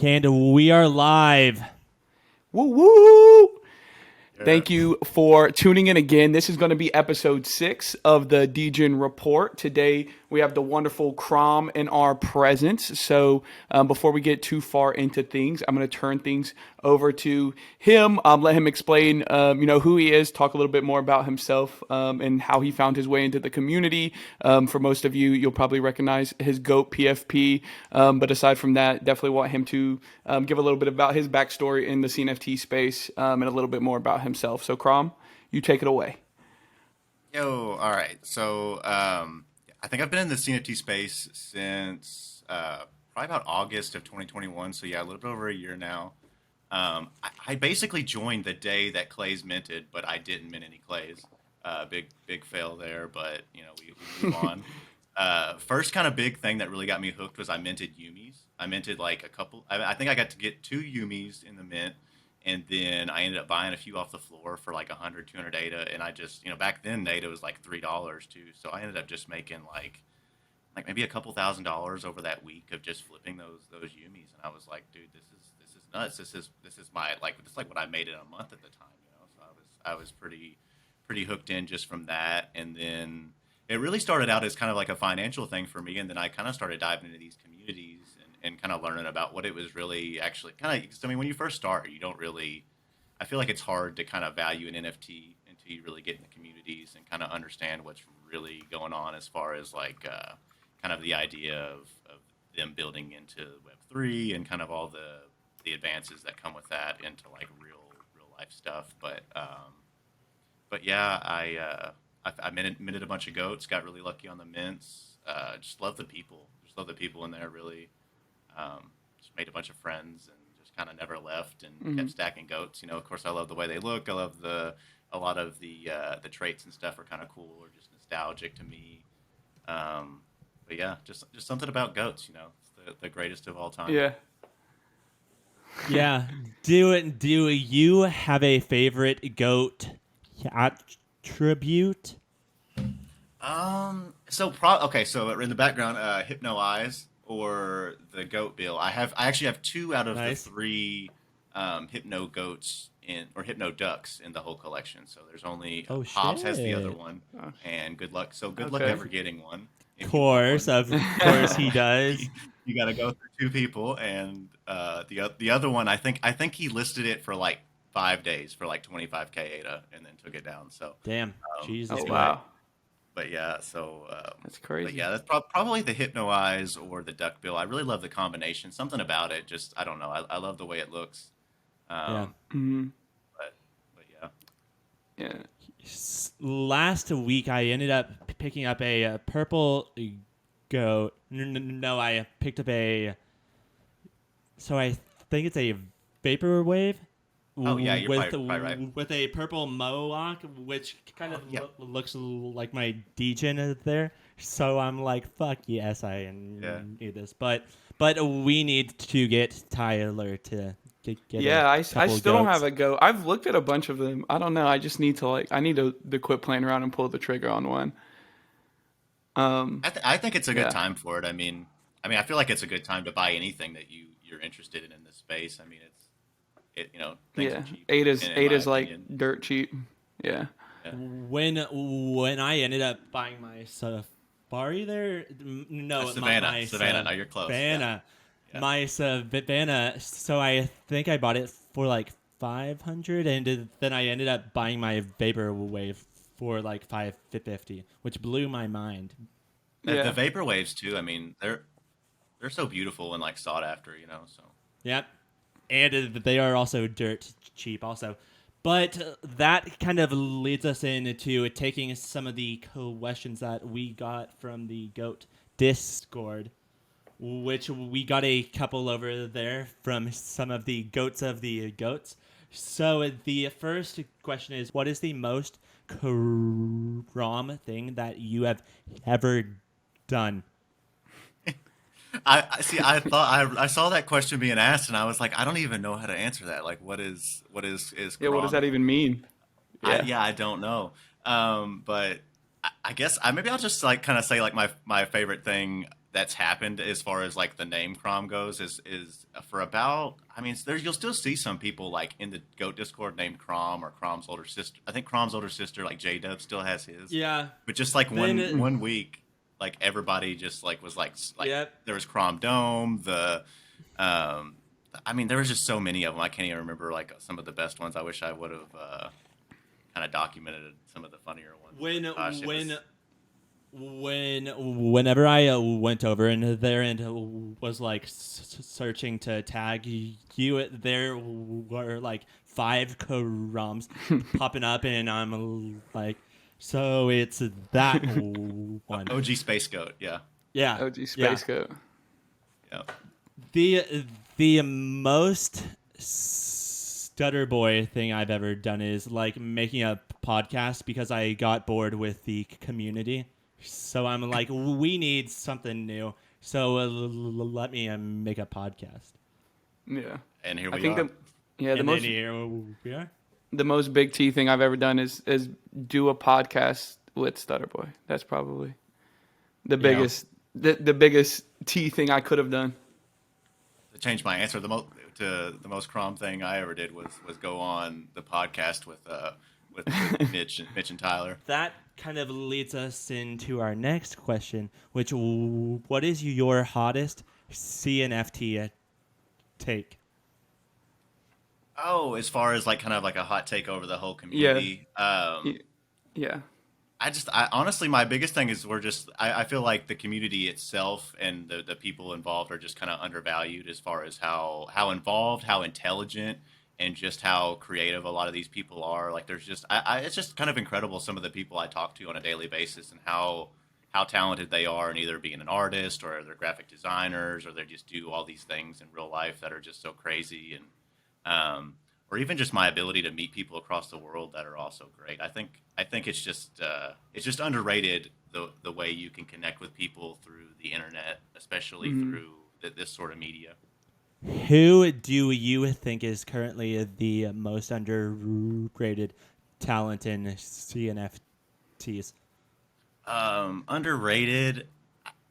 And we are live. Woo woo! Yeah. Thank you for tuning in again. This is going to be episode 6 of the Degen Report. Today we have the wonderful Krom in our presence. So before we get too far into things, I'm going to turn things over to him. Let him explain, who he is. Talk a little bit more about himself and how he found his way into the community. For most of you, you'll probably recognize his GOAT PFP. But aside from that, definitely want him to give a little bit about his backstory in the CNFT space and a little bit more about himself. So, Krom, you take it away. Yo, all right. So, I think I've been in the CNFT space since probably about August of 2021. So, yeah, a little bit over a year now. I basically joined the day that clays minted, but I didn't mint any clays. Big fail there, but we move on. First kind of big thing that really got me hooked was I minted Yumis. I minted like a couple. I think I got to get 2 Yumis in the mint, and then I ended up buying a few off the floor for like 100, 200 ADA, and I just, back then ADA was like $3 too, so I ended up just making like maybe a couple $1,000s over that week of just flipping those Yumis, and I was like, dude, this is nuts. This is my this is like what I made in a month at the time. So I was pretty hooked in just from that, and then it really started out as kind of like a financial thing for me, and then I kind of started diving into these communities and kind of learning about what it was really actually kind of. I mean, when you first start, you don't really. I feel like it's hard to kind of value an NFT until you really get in the communities and kind of understand what's really going on as far as like kind of the idea of them building into Web3 and kind of all the advances that come with that into like real life stuff. But yeah, I minted a bunch of goats, got really lucky on the mints. Just love the people. Just love the people in there, really. Just made a bunch of friends and just kind of never left and kept stacking goats. Of course, I love the way they look. I love a lot of the traits and stuff are kind of cool or just nostalgic to me. But yeah, just something about goats. It's the greatest of all time. Yeah. Yeah. Do you have a favorite GOAT attribute? So in the background, Hypno Eyes or the Goat Bill. I actually have 2 out of Nice. the 3 Hypno Goats or Hypno Ducks in the whole collection. So there's only Oh, Hobbs has the other shit. one, and good luck. So good luck Okay. ever getting one. If Of you want course, one. of course he does. You got to go through 2 people, and the other one, I think he listed it for like 5 days for like 25K ADA, and then took it down. So, Damn. Jesus. Oh, anyway, wow. but yeah, so That's crazy. but yeah, that's probably the Hypno Eyes or the Duck Bill. I really love the combination. Something about it, just I don't know. I love the way it looks. Yeah. Mhm. But yeah. Yeah. Last week I ended up picking up a purple goat. No, I picked up a. So I think it's a vaporwave. Oh yeah, you're with probably right. with a purple mohawk, which kind of Yeah. looks like my Degen there. So I'm like, fuck yes, I Yeah. need this. But we need to get Tyler to get Yeah, a I couple still don't goats. have a go. I've looked at a bunch of them. I don't know. I just need to to quit playing around and pull the trigger on one. I think it's a good Yeah. time for it. I feel like it's a good time to buy anything that you're interested in this space. I mean, things Yeah. are cheap. in my Eight is like opinion. dirt cheap. Yeah. Yeah. When I ended up buying my Safari there, no, Savannah, my Savannah. No, you're close. Savannah, Yeah. my Savannah. So I think I bought it for like 500, and then I ended up buying my Vaporwave for like 550, which blew my mind. The Yeah. vapor waves too. I mean, they're so beautiful and like sought after. So Yep. And they are also dirt cheap also. But that kind of leads us into taking some of the questions that we got from the GOAT Discord, which we got a couple over there from some of the goats of the goats. So the first question is, what is the most Krom thing that you have ever done? I see. I thought I saw that question being asked, and I was like, I don't even know how to answer that. Like, what is Yeah. What does Krom? that even mean? Yeah. I don't know. But I guess maybe I'll just like kind of say like my favorite thing that's happened as far as like the name Krom goes is for about, I mean, there's, you'll still see some people like in the Goat Discord named Krom or Krom's older sister. I think Krom's older sister, like J Dub, still has his. Yeah. But just like Then, one week, like everybody just like was like yep. there was Krom Dome, um I mean, there was just so many of them. I can't even remember like some of the best ones. I wish I would have kind of documented some of the funnier ones. When Gosh, whenever I went over in there and was like searching to tag you, there were like 5 Kroms popping up, and I'm like, so it's that one. OG Space Goat, yeah, Yeah, OG yeah. Space Goat. yeah. The most stutter boy thing I've ever done is like making a podcast because I got bored with the community. So I'm like, we need something new. So let me make a podcast. Yeah. And here I we think are. And then here we are. the most big T thing I've ever done is do a podcast with Stutterboy. That's probably the biggest the biggest T thing I could have done. To change my answer, the most Krom thing I ever did was go on the podcast with Mitch and Tyler. That kind of leads us into our next question, which what is your hottest CNFT take? Oh, as far as like kind of like a hot take over the whole community. Yeah. I honestly, my biggest thing is I feel like the community itself and the people involved are just kind of undervalued as far as how involved, how intelligent, and just how creative a lot of these people are. Like there's just, it's just kind of incredible some of the people I talk to on a daily basis and how talented they are in either being an artist or they're graphic designers or they just do all these things in real life that are just so crazy or even just my ability to meet people across the world that are also great. I think it's just underrated the way you can connect with people through the internet, especially through this sort of media. Who do you think is currently the most underrated talent in CNFTs? Underrated.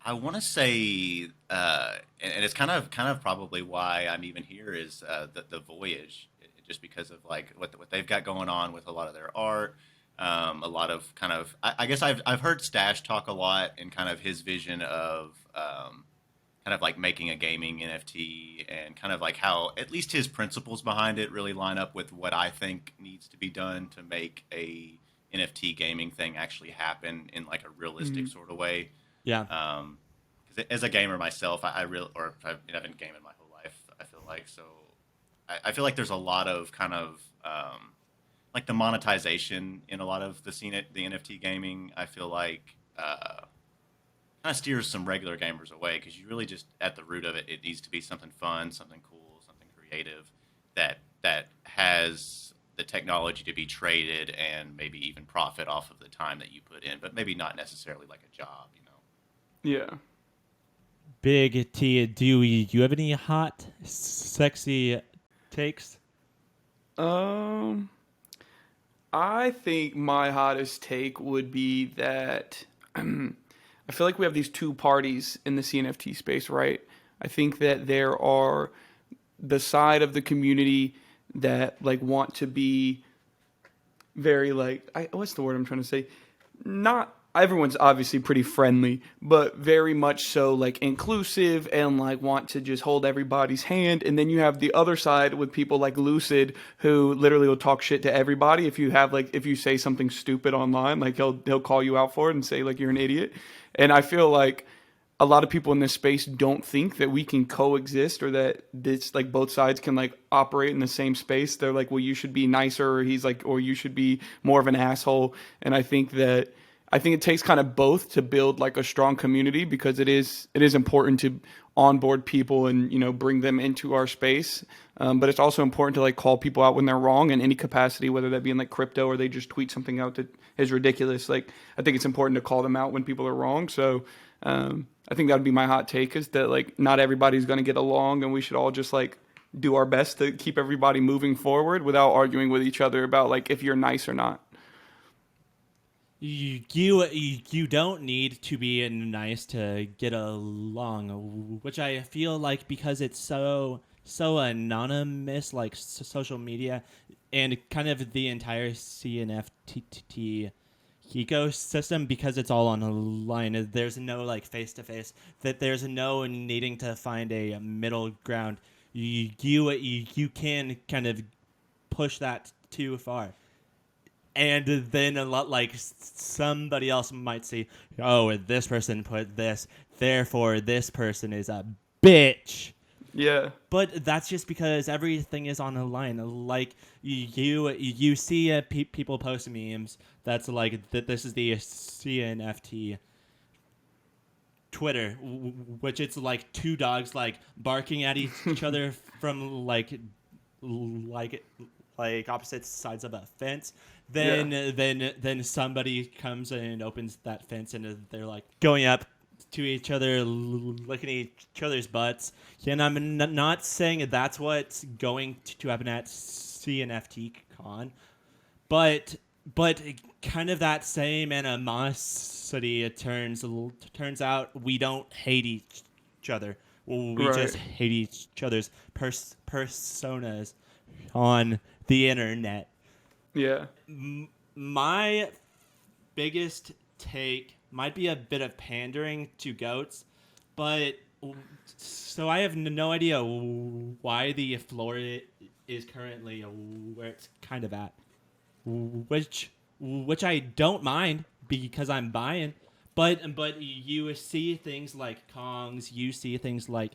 I want to say, and it's kind of probably why I'm even here is the Voyage, just because of like what they've got going on with a lot of their art, a lot of kind of I guess I've heard Stash talk a lot and kind of his vision of kind of like making a gaming NFT and kind of like how at least his principles behind it really line up with what I think needs to be done to make a NFT gaming thing actually happen in like a realistic sort of way. Yeah. 'Cause as a gamer myself, I've been gaming my whole life. I feel like so. I feel like there's a lot of kind of like the monetization in a lot of the NFT gaming. I feel like kind of steers some regular gamers away because you really just at the root of it, it needs to be something fun, something cool, something creative that has the technology to be traded and maybe even profit off of the time that you put in, but maybe not necessarily like a job, you know. Yeah. Big T, do you have any hot, sexy takes? I think my hottest take would be that I feel like we have these two parties in the CNFT space, right? I think that there are the side of the community that like want to be very like what's the word I'm trying to say? Not everyone's obviously pretty friendly, but very much so like inclusive and like want to just hold everybody's hand. And then you have the other side with people like Lucid who literally will talk shit to everybody. If you say something stupid online, like he'll call you out for it and say like you're an idiot. And I feel like a lot of people in this space don't think that we can coexist or that this like both sides can like operate in the same space. They're like, well, you should be nicer, or you should be more of an asshole. And I think it takes kind of both to build like a strong community because it is important to onboard people and, you know, bring them into our space. But it's also important to like call people out when they're wrong in any capacity, whether that be in like crypto or they just tweet something out that is ridiculous. Like, I think it's important to call them out when people are wrong. So I think that would be my hot take is that like not everybody's going to get along and we should all just like do our best to keep everybody moving forward without arguing with each other about like if you're nice or not. you don't need to be nice to get along, which I feel like because it's so anonymous, like social media, and kind of the entire CNFT ecosystem, because it's all online. There's no like face to face. That there's no needing to find a middle ground. You can kind of push that too far, and then a lot like somebody else might see, oh, this person put this, therefore this person is a bitch. Yeah. But that's just because everything is on the line. Like you see people post memes that's like that. This is the CNFT Twitter, which it's like two dogs like barking at each other from like like opposite sides of a fence. Yeah. Then somebody comes and opens that fence, and they're like going up to each other, licking each other's butts. And I'm not saying that's what's going to happen at CNFT Con, but but kind of that same animosity, it turns out we don't hate each other. We Right. just hate each other's personas on the internet. Yeah. My biggest take might be a bit of pandering to goats, but so I have no idea why the floor is currently where it's kind of at, which I don't mind because I'm buying. But you see things like Kongs, you see things like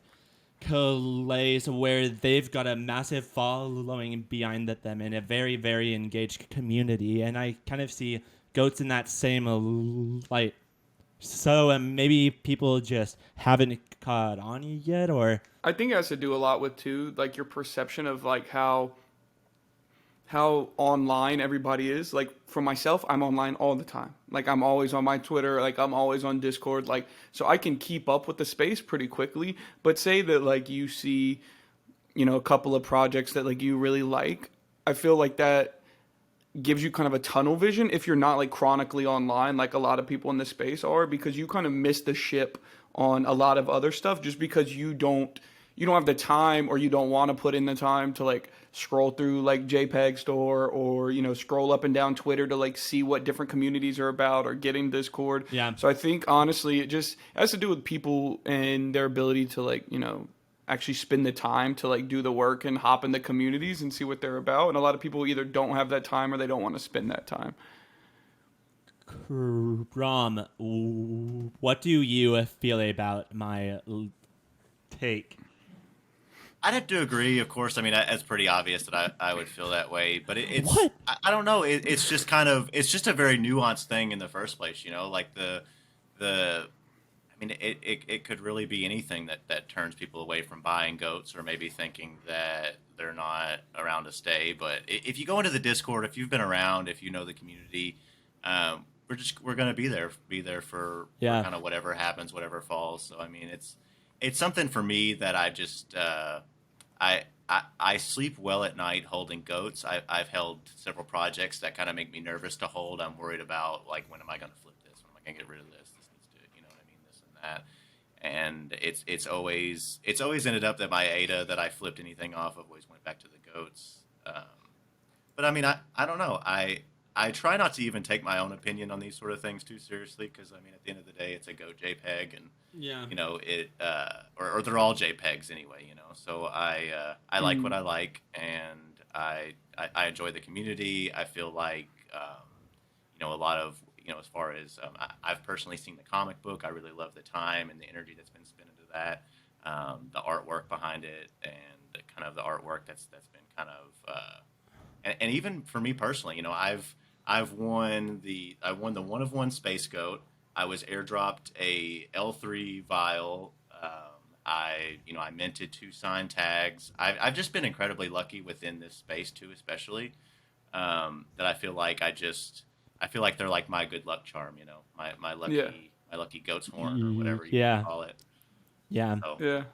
Calais, where they've got a massive following behind them and a very very engaged community, and I kind of see goats in that same light. So maybe people just haven't caught on yet, or I think it has to do a lot with too, like your perception of like how online everybody is. Like for myself, I'm online all the time. Like I'm always on my Twitter, like I'm always on Discord, like so I can keep up with the space pretty quickly. But say that like you see, a couple of projects that like you really like, I feel like that gives you kind of a tunnel vision if you're not like chronically online like a lot of people in this space are, because you kind of miss the ship on a lot of other stuff just because you don't have the time, or you don't want to put in the time to like scroll through like JPEG store, or scroll up and down Twitter to like see what different communities are about, or get in Discord. yeah. So I think honestly it just has to do with people and their ability to like actually spend the time to like do the work and hop in the communities and see what they're about. And a lot of people either don't have that time or they don't want to spend that time. Krom, what do you feel about my take? I'd have to agree, of course. I mean, it's pretty obvious that I would feel that way, but it's What? I don't know. It's just kind of it's just a very nuanced thing in the first place. Like the I mean, it could really be anything that turns people away from buying goats, or maybe thinking that they're not around to stay. But if you go into the Discord, if you've been around, if you know the community, we're gonna be there for Yeah. kind of whatever happens, whatever falls. So I mean, it's something for me that I just I sleep well at night holding goats. I've held several projects that kind of make me nervous to hold. I'm worried about like, when am I going to flip this? When am I going to get rid of this? This needs to, you know what I mean, this and that. And it's always ended up that my ADA that I flipped anything off of always went back to the goats. But I mean, I don't know. I try not to even take my own opinion on these sort of things too seriously, because I mean, at the end of the day, it's a goat JPEG, and Yeah. or they're all JPEGs anyway. So I like what I like, and I enjoy the community. I feel like a lot of as far as I've personally seen the comic book. I really love the time and the energy that's been spent into that, the artwork behind it, and the kind of the artwork that's been kind of and even for me personally, I won the one of one Space Goat. I was airdropped a L3 vial. I minted 2 signed tags. I've just been incredibly lucky within this space too, especially that I feel like they're like my good luck charm. My lucky Yeah. my lucky goat's horn, or whatever you want to Yeah. call it. Yeah. So Yeah.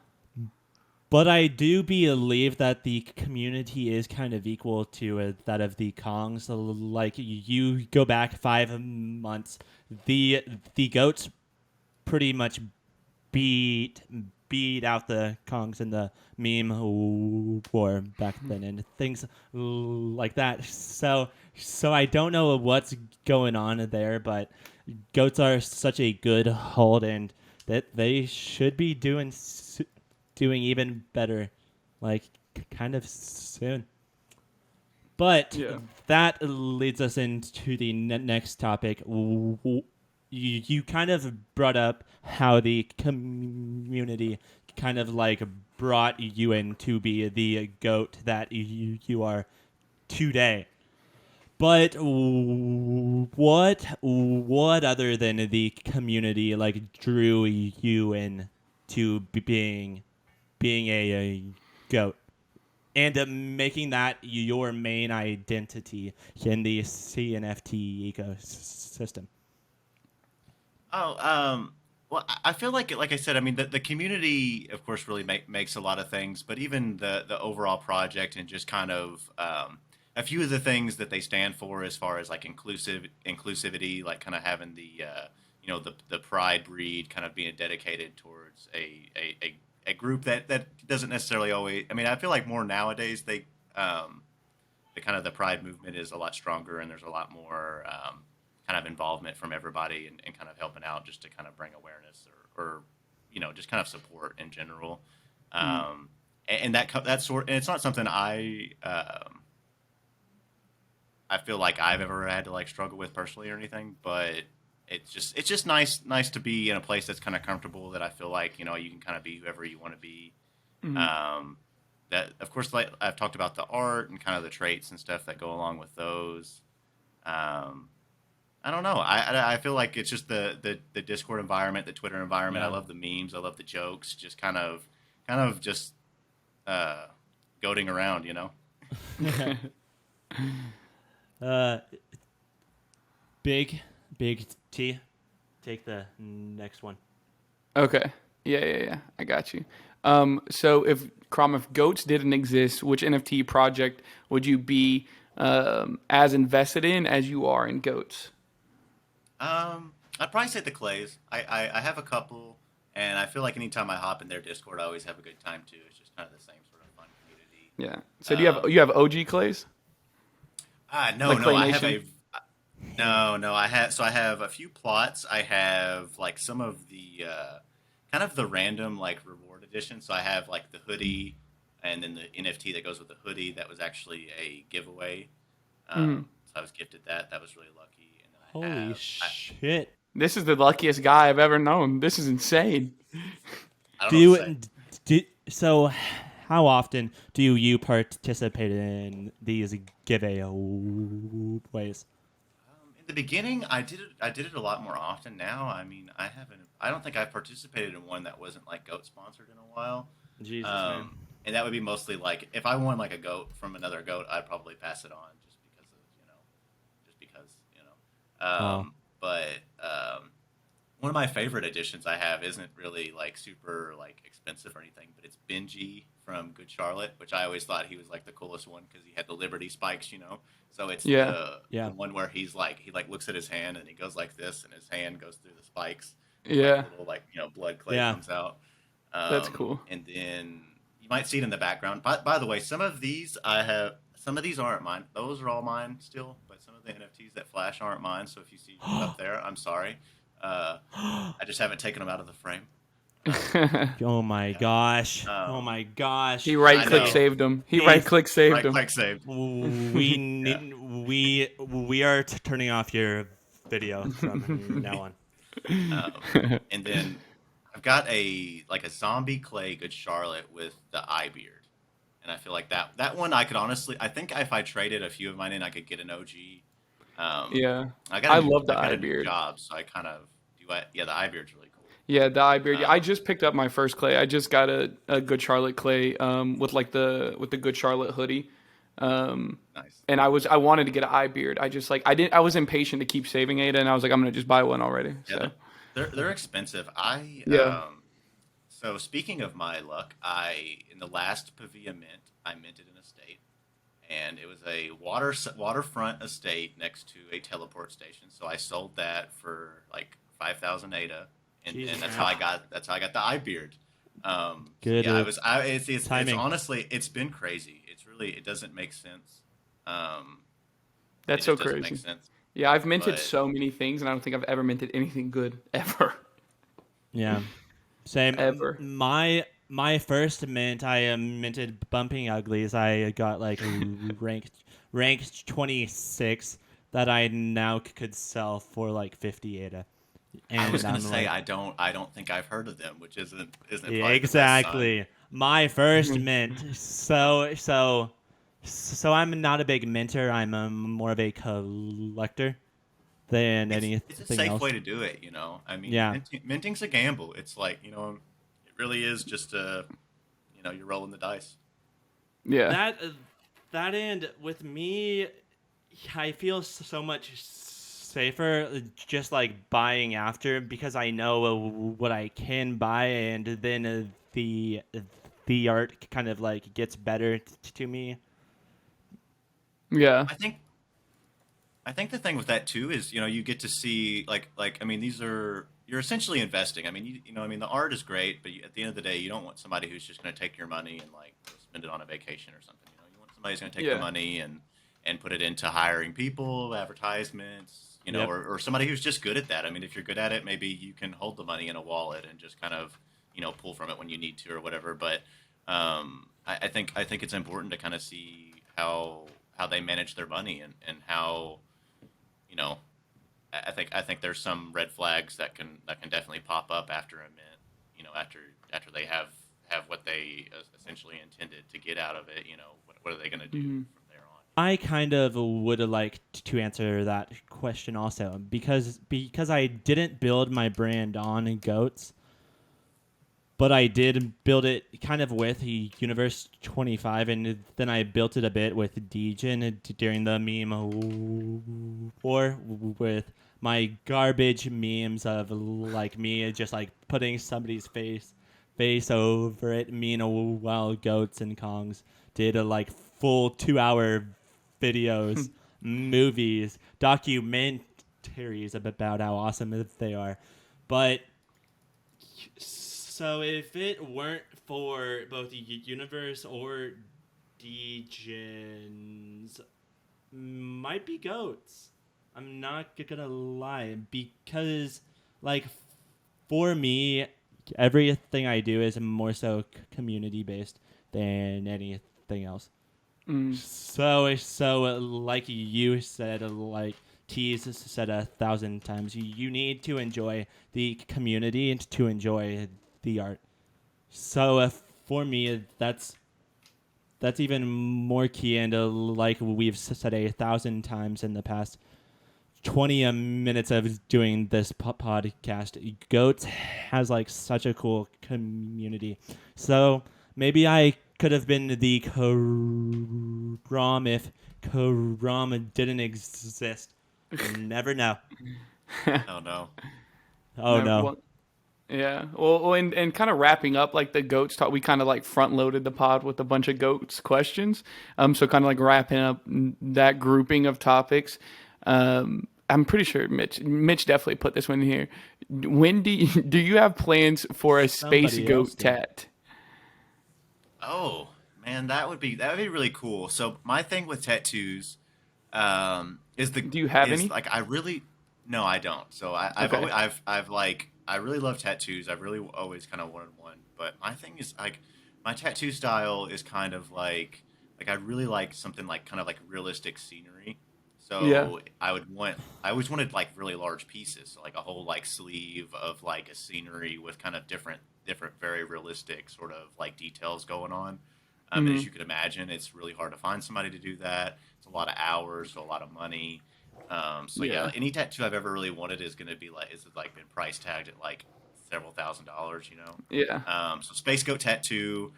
But I do believe that the community is kind of equal to that of the Kongs. So, like you go back 5 months, the goats pretty much beat beat out the Kongs in the meme war back then and things like that. So I don't know what's going on there, but goats are such a good hold and that they should be doing even better, like kind of soon. But Yeah. that leads us into the next topic. You kind of brought up how the community kind of like brought you in to be the goat that you are today. But what other than the community like drew you in to being a goat and making that your main identity in the CNFT ecosystem? Oh, well, I feel like I said, I mean, the community, of course, really makes a lot of things, but even the overall project and just kind of a few of the things that they stand for as far as like inclusivity, like kind of having the the pride breed kind of being dedicated towards a group that doesn't necessarily always. I mean, I feel like more nowadays the kind of the pride movement is a lot stronger and there's a lot more kind of involvement from everybody and kind of helping out just to kind of bring awareness or just kind of support in general. And that sort and it's not something I feel like I've ever had to like struggle with personally or anything, but it's just nice to be in a place that's kind of comfortable that I feel like you can kind of be whoever you want to be. That of course, like I've talked about the art and kind of the traits and stuff that go along with those. I don't know. I feel like it's just the Discord environment, the Twitter environment. I Yeah. love the memes. I love the jokes. Just kind of just goading around. uh, big T, take the next one. Okay. Yeah. I got you. So if Krom, if goats didn't exist, which NFT project would you be as invested in as you are in goats? I'd probably say the Clays. I have a couple, and I feel like anytime I hop in their Discord, I always have a good time too. It's just kind of the same sort of fun community. Yeah. So do you have OG clays? No, Like no, Clay I have Nation? no. I have a few plots. I have like some of the kind of the random like reward edition. So I have like the hoodie, and then the NFT that goes with the hoodie. That was actually a giveaway. So I was gifted that. That was really lucky. And then Holy shit! This is the luckiest guy I've ever known. This is insane. I don't Do know what to say. you do so? How often do you participate in these giveaways? In the beginning, I did it a lot more often. Now, I mean, I haven't. I don't think I've participated in one that wasn't like goat sponsored in a while. Jesus, man. And that would be mostly like if I won like a goat from another goat, I'd probably pass it on just because Oh, But one of my favorite editions I have isn't really like super like expensive or anything, but it's Benji from Good Charlotte, which I always thought he was like the coolest one because he had the Liberty spikes. So it's Yeah. the one where he like looks at his hand and he goes like this, and his hand goes through the spikes. And, like Yeah. a little like blood clay yeah. comes out. That's cool. And then you might see it in the background. By the way, some of these aren't mine. Those are all mine still, but some of the NFTs that flash aren't mine. So if you see up there, I'm sorry. I just haven't taken them out of the frame. Oh my gosh! Oh Um, my gosh! He right I click know. saved him. He He's- right click saved Right him. click saved. We need, we are turning off your video from now on. And then I've got a zombie clay Good Charlotte with the eye beard, and I feel like that one I could honestly. I think if I traded a few of mine in, I could get an OG. Yeah. I I love the I've got eye a new beard. job, so I kind of do. Yeah, the eye beard's really cool. Yeah, the eye beard. I Um, just picked up my first clay. I just got a Good Charlotte clay with like the Good Charlotte hoodie. Nice. And I wanted to get an eye beard. I just like I was impatient to keep saving it, and I was like I'm gonna just buy one already. Yeah, So they're expensive. I Yeah. So speaking of my luck, I in the last Pavia mint, I minted an estate, and it was a waterfront estate next to a teleport station. So I sold that for like 5,000 ADA, and Jesus, that's man. how I got the eye beard. So Good yeah, it's timing. honestly it's been crazy. It doesn't make sense. Um, it That's so just doesn't make crazy. sense. Yeah, I've minted But so many things, and I don't think I've ever minted anything good ever. Yeah. Same. Ever. My first mint, I minted bumping uglies. I got like ranked 26 that I now could sell for like 50 ADA. I was And gonna I'm say like, I don't think I've heard of them, which isn't yeah, probably the best sign. exactly. My first mint. So I'm not a big minter. I'm more of a collector than It's a anything safe way else. to do it, you know. I mean, Yeah. minting's a gamble. It's like it really is just you're rolling the dice. Yeah. That that and with me, I feel so much safer just like buying after because I know what I can buy, and then the art kind of like gets better to me. Yeah. I think I think the thing with that too is you get to see I mean these are you're essentially investing. I mean I mean the art is great, but at the end of the day you don't want somebody who's just going to take your money and like spend it on a vacation or something. You want somebody who's going to take the Yeah. money and put it into hiring people, advertisements, Yep. or somebody who's just good at that. I mean if you're good at it, maybe you can hold the money in a wallet and just kind of pull from it when you need to or whatever. But I think it's important to kind of see how they manage their money and how you know, I think there's some red flags that can definitely pop up after a mint. After they have what they essentially intended to get out of it. What are they going to do Hmm. from there on? I kind of would like to answer that question also because I didn't build my brand on goats. But I did build it kind of with Universe 25, and then I built it a bit with Degen during the meme war with my garbage memes of like me just like putting somebody's face over it. Meanwhile, goats and Kongs did a like full 2 hour videos, movies, documentaries about how awesome they are. But so if it weren't for both the universe or Degens, might be goats. I'm not gonna lie because, like, for me, everything I do is more so community based than anything else. Mm. So like you said, like T's said 1,000 times, you need to enjoy the community and to enjoy the art. So for me, that's even more key, and like we've said 1,000 times in the past 20 minutes of doing this podcast, Goats has like such a cool community. So maybe I could have been the Krom if Krom didn't exist. We'll never know. Oh no. Oh Never, no. well, yeah. Well, and kind of wrapping up like the goats talk, we kind of like front loaded the pod with a bunch of goats questions. So kind of like wrapping up that grouping of topics. I'm pretty sure Mitch definitely put this one in here. When do you have plans for a space Somebody else goat did. tat? Oh man, that would be really cool. So my thing with tattoos Do you have is any? like I really no I don't. So Okay. I've like I really love tattoos. I've really always kind of wanted one. But my thing is like my tattoo style is kind of like I really like something like kind of like realistic scenery. Yeah. So I always wanted like really large pieces, so like a whole like sleeve of like a scenery with kind of different very realistic sort of like details going on. And as Hmm. you can imagine, it's really hard to find somebody to do that. It's a lot of hours, so a lot of money. So yeah, Yeah. any tattoo I've ever really wanted is going to be like is like been price tagged at like several $1,000s, you know. Yeah. So space goat tattoo,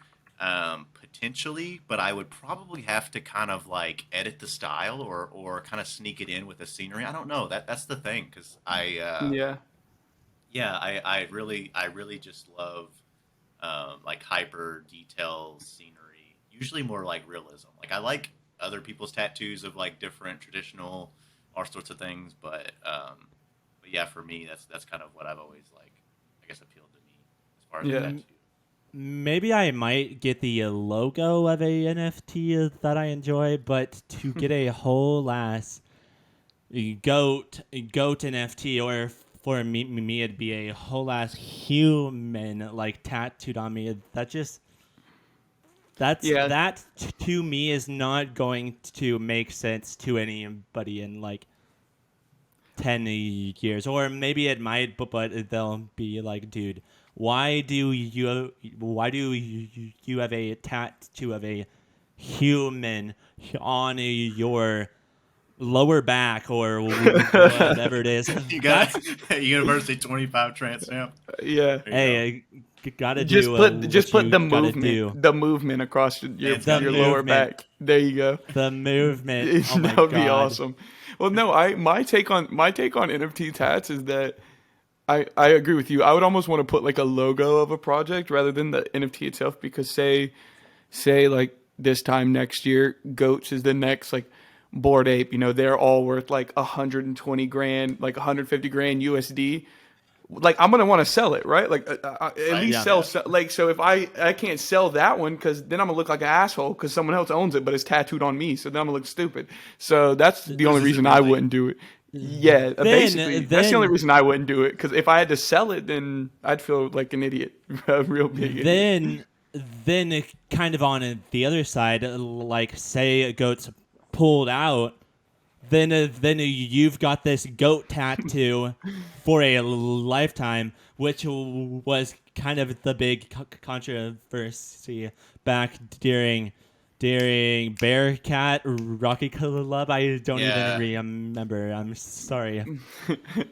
potentially, but I would probably have to kind of like edit the style or kind of sneak it in with the scenery. I don't know. That's the thing because Yeah. yeah, I really just love like hyper detail scenery. Usually more like realism. Like I like other people's tattoos of like different traditional all sorts of things, but yeah, for me that's kind of what I've always like I guess appealed to me as far as a Yeah. tattoo. Maybe I might get the logo of a NFT that I enjoy, but to get a whole ass goat NFT, or for me it'd be a whole ass human like tattooed on me. Yeah. That to me is not going to make sense to anybody in like 10 years, or maybe it might, but they'll be like, dude, why do you have a tattoo of a human on your lower back or whatever it is? You got That's a University 25 tramp stamp. Yeah. There you go. hey, gotta Just do put what you the gotta do. movement across Man's The got your to lower movement, back. There you go. the movement. Oh my That would be god. awesome. Well, no, I my take on NFT tats is that I agree with you. I would almost want to put like a logo of a project rather than the NFT itself, because say like this time next year, Goats is the next like Bored Ape. You know, they're all worth like 120 grand, like 150 grand USD. Like I'm gonna want to sell it, right? Like at right. least Yeah. sell. Yeah. Like so, if I can't sell that one, because then I'm gonna look like an asshole because someone else owns it, but it's tattooed on me, so then I'm gonna look stupid. So that's the only Loses it reason I really. wouldn't do it. Yeah, basically, that's the only Then reason I wouldn't do it. Because if I had to sell it, then I'd feel like an idiot, a real big idiot. then kind of on the other side, like say a goat's pulled out, then you've got this goat tattoo for a lifetime, which was kind of the big controversy back during Bearcat Rocky Club. I don't even Yeah. remember. I'm sorry, Yeah.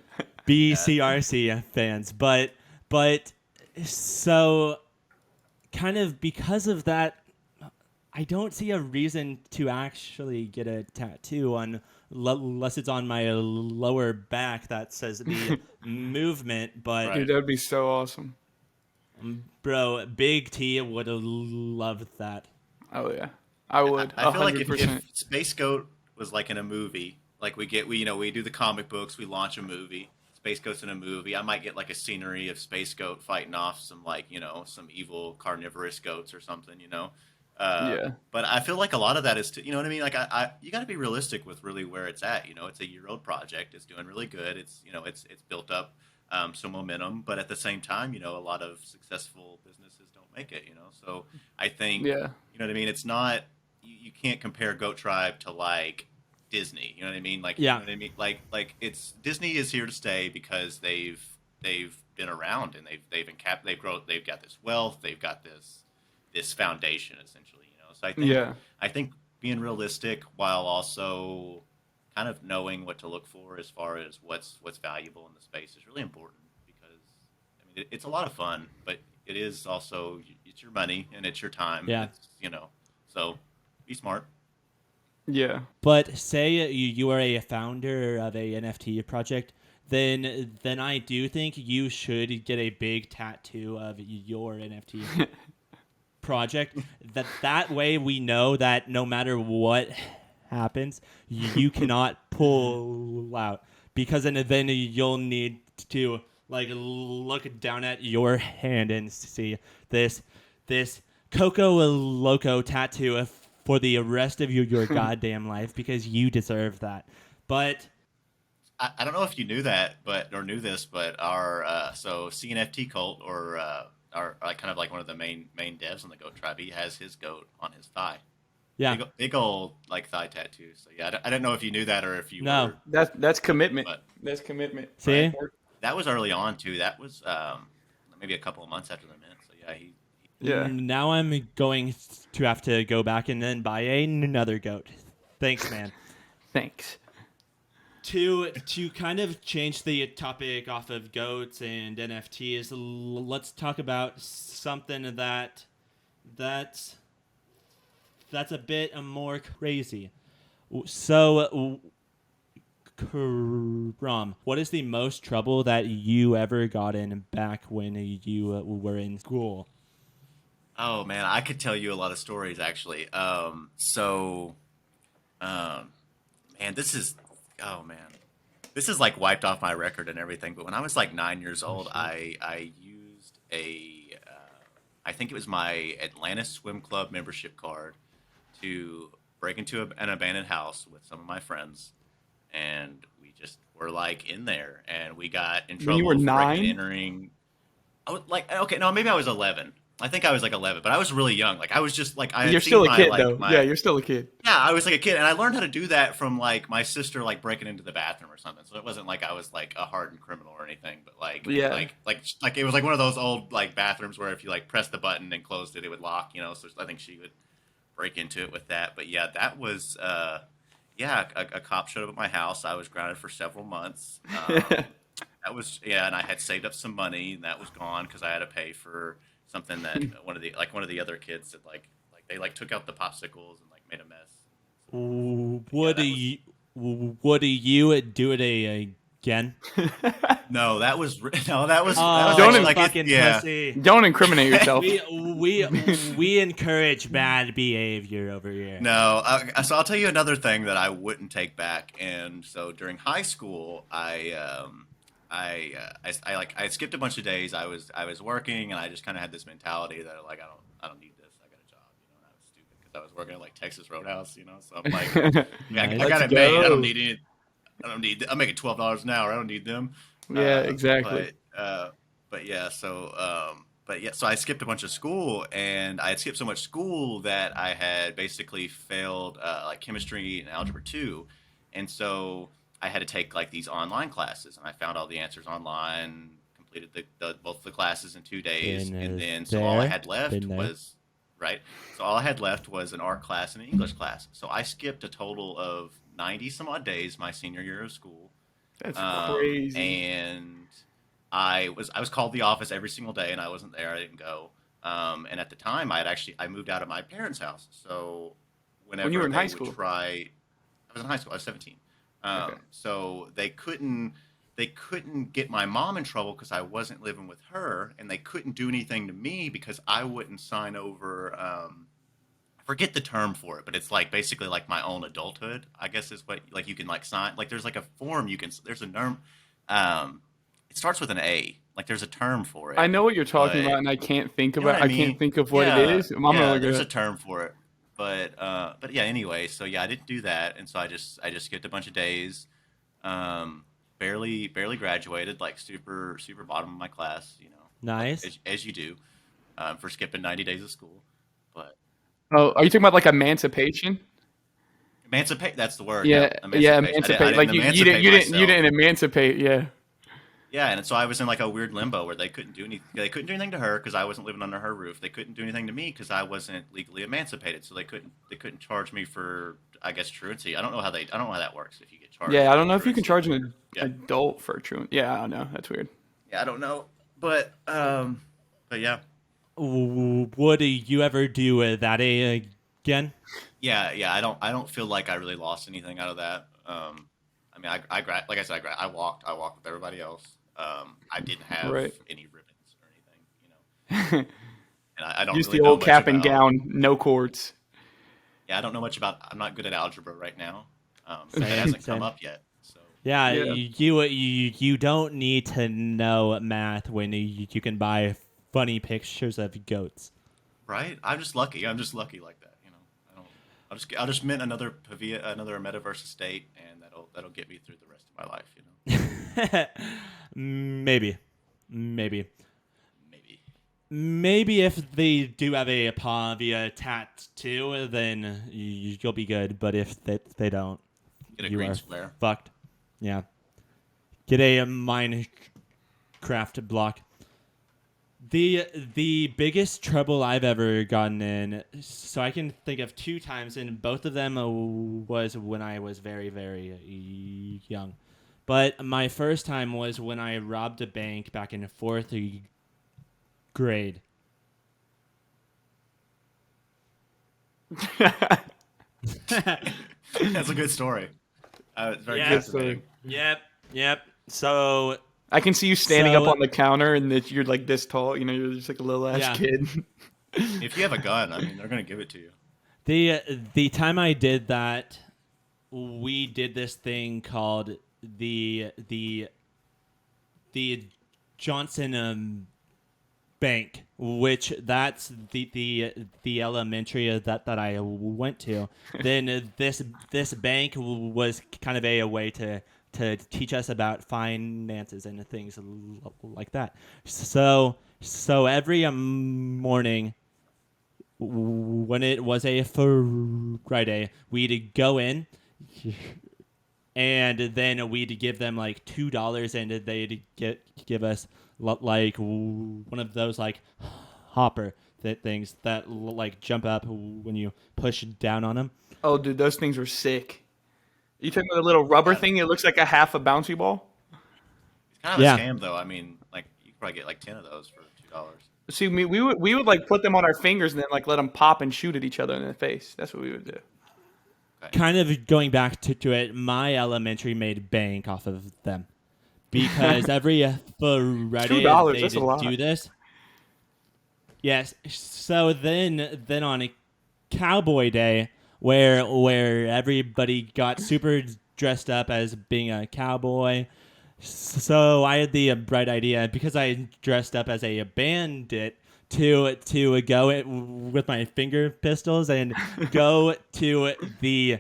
BCRC fans, but so kind of because of that, I don't see a reason to actually get a tattoo on unless it's on my lower back that says the movement. But Dude, Right. that would be so awesome. bro, Big T would have loved that. Oh yeah, I would I feel like hundred if percent. Space Goat was like in a movie, like we do the comic books, we launch a movie. Space Goat's in a movie. I might get like a scenery of Space Goat fighting off some like some evil carnivorous goats or something. Yeah, But I feel like a lot of that is to you know what I mean. Like I you got to be realistic with really where it's at. It's a year-old project. It's doing really good. It's built up some momentum, but at the same time, a lot of successful businesses don't make it. So I think yeah, you know what I mean. It's not you can't compare Goat Tribe to like Disney. You know what I mean? Like you Yeah, know what I mean? Like it's Disney is here to stay because they've been around and they've grown they've got this wealth, they've got this foundation essentially. So yeah, I think being realistic while also kind of knowing what to look for as far as what's valuable in the space is really important because I mean it's a lot of fun, but it is also it's your money and it's your time and yeah. it's so be smart. yeah. But say you are a founder of a NFT project, then I do think you should get a big tattoo of your NFT project. That way we know that no matter what happens, you cannot pull out, because then you'll need to like look down at your hand and see this Coco Loco tattoo for the rest of your goddamn life, because you deserve that. But I don't know if you knew that, or knew this, but our so CNFT cult our like kind of like one of the main devs on the goat tribe. He has his goat on his thigh. yeah, Big old like thigh tattoos. So yeah, I don't know if you knew that or if you no, were, That's commitment. but That's commitment. right. see. That was early on too. That was maybe a couple of months after the mint. So yeah, he Yeah. Now I'm going to have to go back and then buy another goat. Thanks, man. Thanks. To kind of change the topic off of goats and NFTs, let's talk about something that's that's a bit more crazy. So, Krom, what is the most trouble that you ever got in back when you were in school? Oh man, I could tell you a lot of stories actually. Um, man, oh man, this is like wiped off my record and everything. But when I was like 9 years Oh old, shit. I used I think it was my Atlanta Swim Club membership card to break into an abandoned house with some of my friends, and we just were like in there, and we got in When you were trouble for breaking and 9? entering. I was like, okay, no, maybe I was 11. I think I was like 11, but I was really young. Like I was just like I You're had seen still a my kid, like though. Yeah, my you're still a kid. yeah, I was like a kid, and I learned how to do that from like my sister like breaking into the bathroom or something. So it wasn't like I was like a hardened criminal or anything, but Yeah. like it was like one of those old like bathrooms where if you like pressed the button and closed it, it would lock. So I think she would break into it with that. But yeah, that was yeah, a cop showed up at my house. I was grounded for several months. That was yeah, and I had saved up some money, and that was gone because I had to pay for something that one of the other kids had like they like took out the popsicles and like made a mess. So yeah, What do that was you what do you do it again? no, that was Don't actually Oh, in- like it, fucking yeah. pussy. Don't incriminate yourself. We encourage bad behavior over here. No, so I'll tell you another thing that I wouldn't take back. And so during high school, I skipped a bunch of days. I was working, and I just kind of had this mentality that like I don't need this. I got a job, and I was stupid because I was working at like Texas Roadhouse, So I'm like, I Nice. got Let's it made. go. I don't need. I'm making $12 an hour. I don't need them. Yeah, Uh, exactly. but yeah, so I skipped a bunch of school, and I had skipped so much school that I had basically failed like chemistry and algebra 2, and so I had to take like these online classes, and I found all the answers online, completed both the classes in 2 days, Been and then so all I there. had left Been there. was right. So all I had left was an art class and an English class. So I skipped a total of 90 some odd days my senior year of school. That's crazy. And I was called the office every single day, and I wasn't there. I didn't go. And at the time, I moved out of my parents' house. So When you were whenever in high they would school. try, I was in high school. I was 17. Okay. So they couldn't get my mom in trouble because I wasn't living with her, and they couldn't do anything to me because I wouldn't sign over. I forget the term for it, but it's like basically like my own adulthood. I guess is what like you can like sign. Like there's like a form you can. There's a term. It starts with an A. Like there's a term for I it, know what you're talking but about, and I can't think you know what about. I I can't mean? think of what it Yeah, is. I'm gonna yeah. look it There's a up. term for it, but yeah. Anyway, so yeah, I didn't do that, and so I just skipped a bunch of days. Um, barely graduated, like super bottom of my class, like Nice. as you do, for skipping 90 days of school. But Oh, are you talking about like emancipation? emancipate, that's the word. Yeah, Yep, yeah, emancipation. emancipate. I Like didn't emancipate you myself. didn't emancipate. Yeah. Yeah, and so I was in like a weird limbo where they couldn't do anything. They couldn't do anything to her because I wasn't living under her roof. They couldn't do anything to me because I wasn't legally emancipated. So they couldn't charge me for I guess truancy. I don't know how that works if you get charged Yeah, I for don't know if you can truancy charge when an you're yeah adult for a truant. Yeah, I don't know. That's weird. yeah I don't know, but yeah Would you ever do that again? yeah I don't feel like I really lost anything out of that. I mean like I said I walked with everybody else. I didn't have Right. any ribbons or anything, and I don't Just really the know old much cap and about. gown, no cords. Yeah, I don't know much about. I'm not good at algebra right now. It Same, hasn't come same. up yet. So Yeah, Yeah. you don't need to know math when you can buy funny pictures of goats. right, I'm just lucky. I'm just lucky like that. I don't. I'll just mint another another metaverse estate, and that'll get me through the rest of my life. Maybe, maybe, Maybe. maybe if they do have a Pavia tattoo, then you'll be good. But if they don't, Get a you green are square. fucked. Yeah. Get a Minecraft block. The biggest trouble I've ever gotten in, so I can think of 2 times, and both of them was when I was very young. But my first time was when I robbed a bank back in 4th grade. That's a good story. It's very Yeah. captivating. Yep. So I can see you standing up So- on the counter, and that you're like this tall. You're just like a little ass Yeah. kid. If you have a gun, I mean, they're gonna give it to you. The time I did that, we did this thing called the the Johnson Bank, which that's the elementary that I went to. Then this bank was kind of a way to teach us about finances and things like that. So every morning when it was a Friday, we'd go in and then we'd give them like $2 and they'd give us like one of those like hopper things that like jump up when you push down on them. Oh, dude, those things were sick. You talking about the little rubber Yeah, thing? It looks like a half a bouncy ball. it's kind of a Yeah, scam though. I mean, like you could probably get like 10 of those for $2. See, we would like put them on our fingers and then like let them pop and shoot at each other in the face. That's what we would do. Okay. kind of going back to it, my elementary made bank off of them because every Friday $2. they That's a would lot. do this. Yes. So then on a Cowboy Day, where everybody got super dressed up as being a cowboy. So I had the bright idea because I dressed up as a bandit to go with my finger pistols and go to the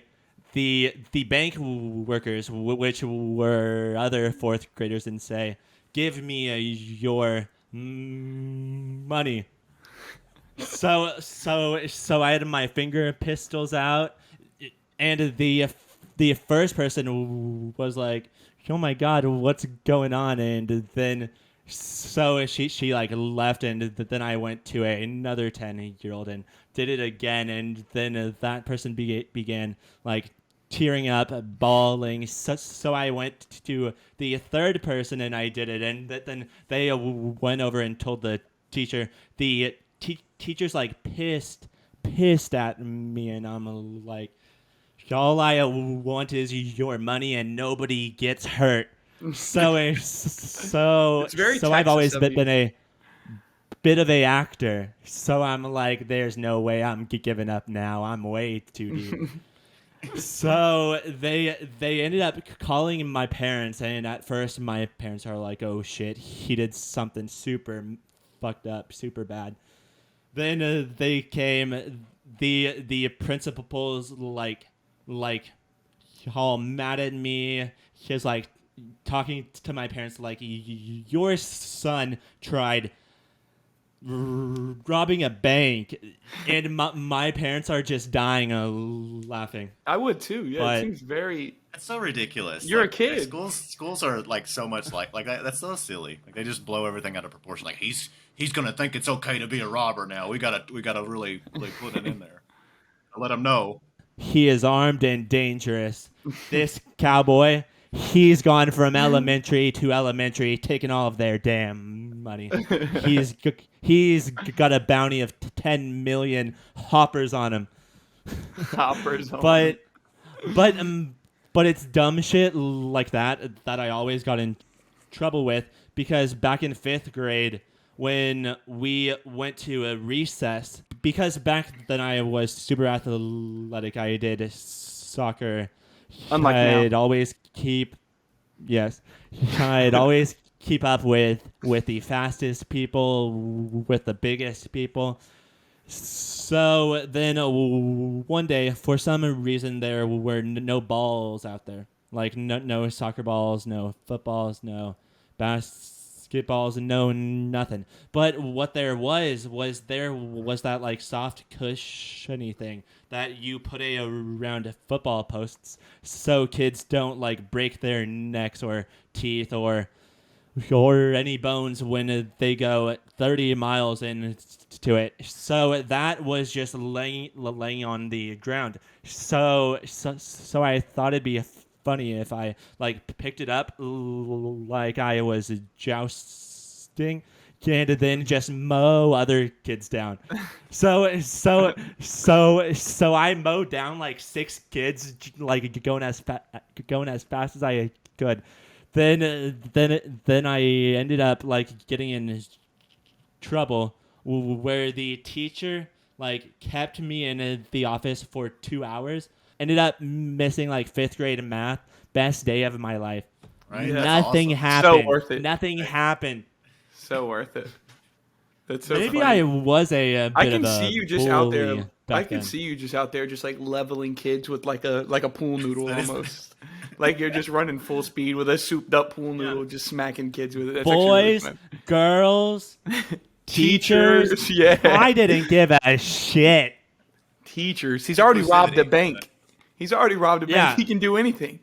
bank workers, which were other fourth graders, and say, "Give me your money." So I had my finger pistols out, and the first person was like, "Oh my God, what's going on?" And then so she like left, and then I went to another 10-year-old and did it again, and then that person began like tearing up, bawling. So I went to the third person and I did it, and then they went over and told the teacher. The teacher's like pissed at me, and I'm like, all I want is your money, and nobody gets hurt. It's very So I've Texas always of you. been a bit of a actor. So I'm like, there's no way I'm giving up now. I'm way too deep. So they ended up calling my parents, and at first my parents are like, "Oh shit, he did something super fucked up, super bad." Then they came. The principal's like all mad at me. He's like talking to my parents like, Your son tried robbing a bank," and my parents are just dying laughing. I would too. Yeah, it But seems very. That's so ridiculous. You're a Like kid. schools are like so much like that. That's so silly. Like they just blow everything out of proportion. Like he's gonna think it's okay to be a robber now. We gotta really put it in there. Let him know. he is armed and dangerous. This cowboy, he's gone from elementary to elementary, taking all of their damn money. He's got a bounty of 10 million hoppers on him. Hoppers on. But but but it's dumb shit like that I always got in trouble with because back in 5th grade when we went to a recess, because back then I was super athletic, I did soccer. Unlike now. I'd always keep Yes, I'd always keep up with the fastest people, with the biggest people. So then one day, for some reason, there were no balls out there. Like no soccer balls, no footballs, no basketballs, no nothing. But what there was that like soft cushiony thing that you put around football posts so kids don't like break their necks or teeth or any bones when they go 30 miles into it. So that was just laying on the ground. So I thought it'd be funny if I like picked it up like I was jousting and then just mow other kids down. So I mowed down like 6 kids, like going as fast as I could. Then I ended up like getting in trouble where the teacher like kept me in the office for 2 hours. Ended up missing like fifth grade in math. Best day of my life. Right? Yeah. That's Nothing awesome. happened. So worth it. Nothing happened. So worth it. That's so Maybe funny. I was a I bit can of see a you just out bully there. I back can then. see you just out there, just like leveling kids with like a pool noodle That is- almost. Like you're just running full speed with a souped up pool noodle, just smacking kids with it. That's actually really Boys, fun. girls, teachers. Yeah. I didn't give a shit. Teachers. He's already robbed a bank. He's already robbed a bank. Yeah. He can do anything.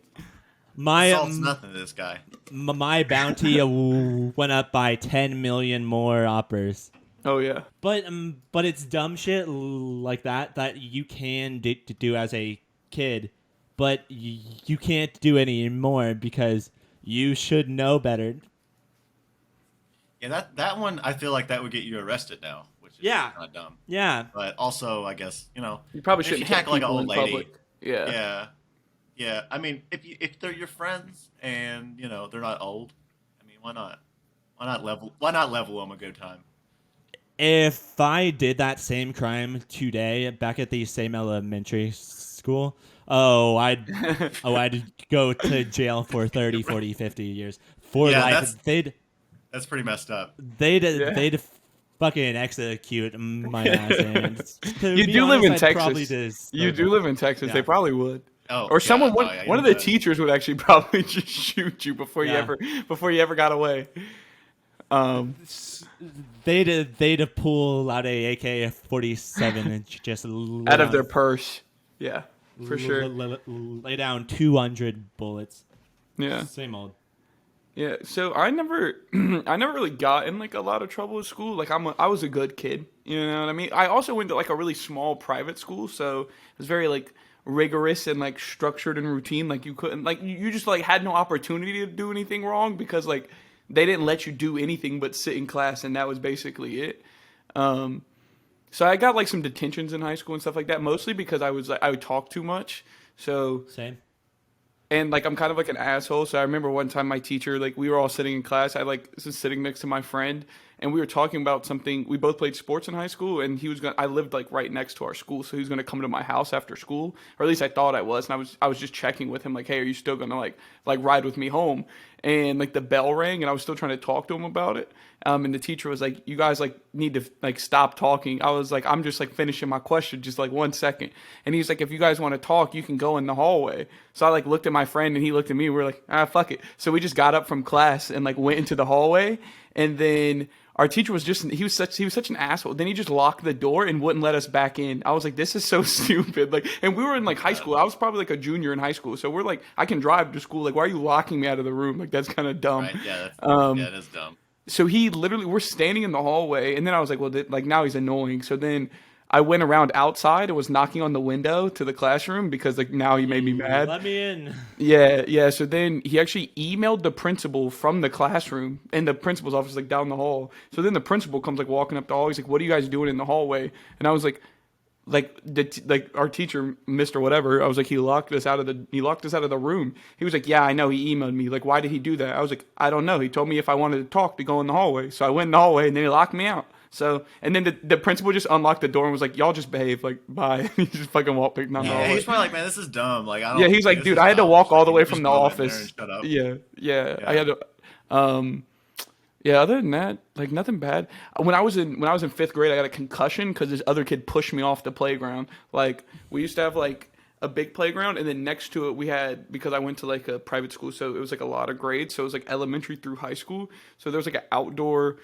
My Solves nothing to this guy. my bounty went up by 10 million more uppers. Oh yeah. But it's dumb shit like that you can do as a kid, but you can't do anymore because you should know better. Yeah, that one I feel like that would get you arrested now, which is Yeah. kind of dumb. Yeah. But also, I guess You probably if you shouldn't hit tackle like an people old in lady. public. Yeah. Yeah, yeah. I mean, if they're your friends and they're not old, I mean, why not? Why not level them a good time? If I did that same crime today back at the same elementary school, I'd go to jail for 30, 40, 50 years for Yeah, life. that's pretty messed up. Yeah. They'd fucking execute my ass. And to You be do live in honest, I'd probably Texas. just You do live in Texas. Yeah. They probably would. Oh, Or yeah, someone oh, yeah, one of you the bet. teachers would actually probably just shoot you before you ever got away. they'd pull out a AK-47 and just Out of their purse. Yeah, for sure. lay down 200 bullets. Yeah. Same old. Yeah, so I never I never really got in like a lot of trouble at school. Like I was a good kid, you know what I mean? I also went to like a really small private school, so it was very like rigorous and like structured and routine. Like you couldn't like you just like had no opportunity to do anything wrong because like they didn't let you do anything but sit in class, and that was basically it. So I got like some detentions in high school and stuff like that, mostly because I would talk too much. So Same. and like I'm kind of like an asshole. So I remember one time my teacher, like we were all sitting in class. I like was sitting next to my friend, and we were talking about something. We both played sports in high school, and I lived like right next to our school, so he was gonna come to my house after school, or at least I thought I was. And I was just checking with him, like, hey, are you still gonna like ride with me home? And like the bell rang, and I was still trying to talk to him about it. And the teacher was like, you guys like need to like stop talking. I was like, I'm just like finishing my question, just like 1 second. And he's like, if you guys want to talk, you can go in the hallway. So I like looked at my friend and he looked at me. We were like, fuck it. So we just got up from class and like went into the hallway. And then our teacher was he was such an asshole. Then he just locked the door and wouldn't let us back in. I was like, this is so stupid. Like, and we were in like high school. I was probably like a junior in high school. So we're like, I can drive to school. Like, why are you locking me out of the room? Like, that's kind of dumb. Right? Yeah, that is dumb. So he literally, we're standing in the hallway, and then I was like, well, like now he's annoying. So then I went around outside and was knocking on the window to the classroom because like now he made me mad. Let me in. Yeah. So then he actually emailed the principal from the classroom and the principal's office like down the hall. So then the principal comes like walking up the hall. He's like, "What are you guys doing in the hallway?" And I was like our teacher, Mr. Whatever. I was like, he locked us out of the room. He was like, yeah, I know. He emailed me. Like, why did he do that? I was like, I don't know. He told me if I wanted to talk to go in the hallway. So I went in the hallway and then he locked me out. So, and then the principal just unlocked the door and was like, y'all just behave, like, bye. He just fucking walked back down the Yeah, hallway. he's probably like, man, this is dumb. Like, I don't. Yeah, he's like, this dude, is I had to dumb. walk all the Like, way you from just the go in there office. and shut up. Yeah. I had to. Yeah, other than that, like nothing bad. When I was in fifth grade, I got a concussion because this other kid pushed me off the playground. Like we used to have like a big playground, and then next to it we had, because I went to like a private school, so it was like a lot of grades. So it was like elementary through high school. So there was like an outdoor.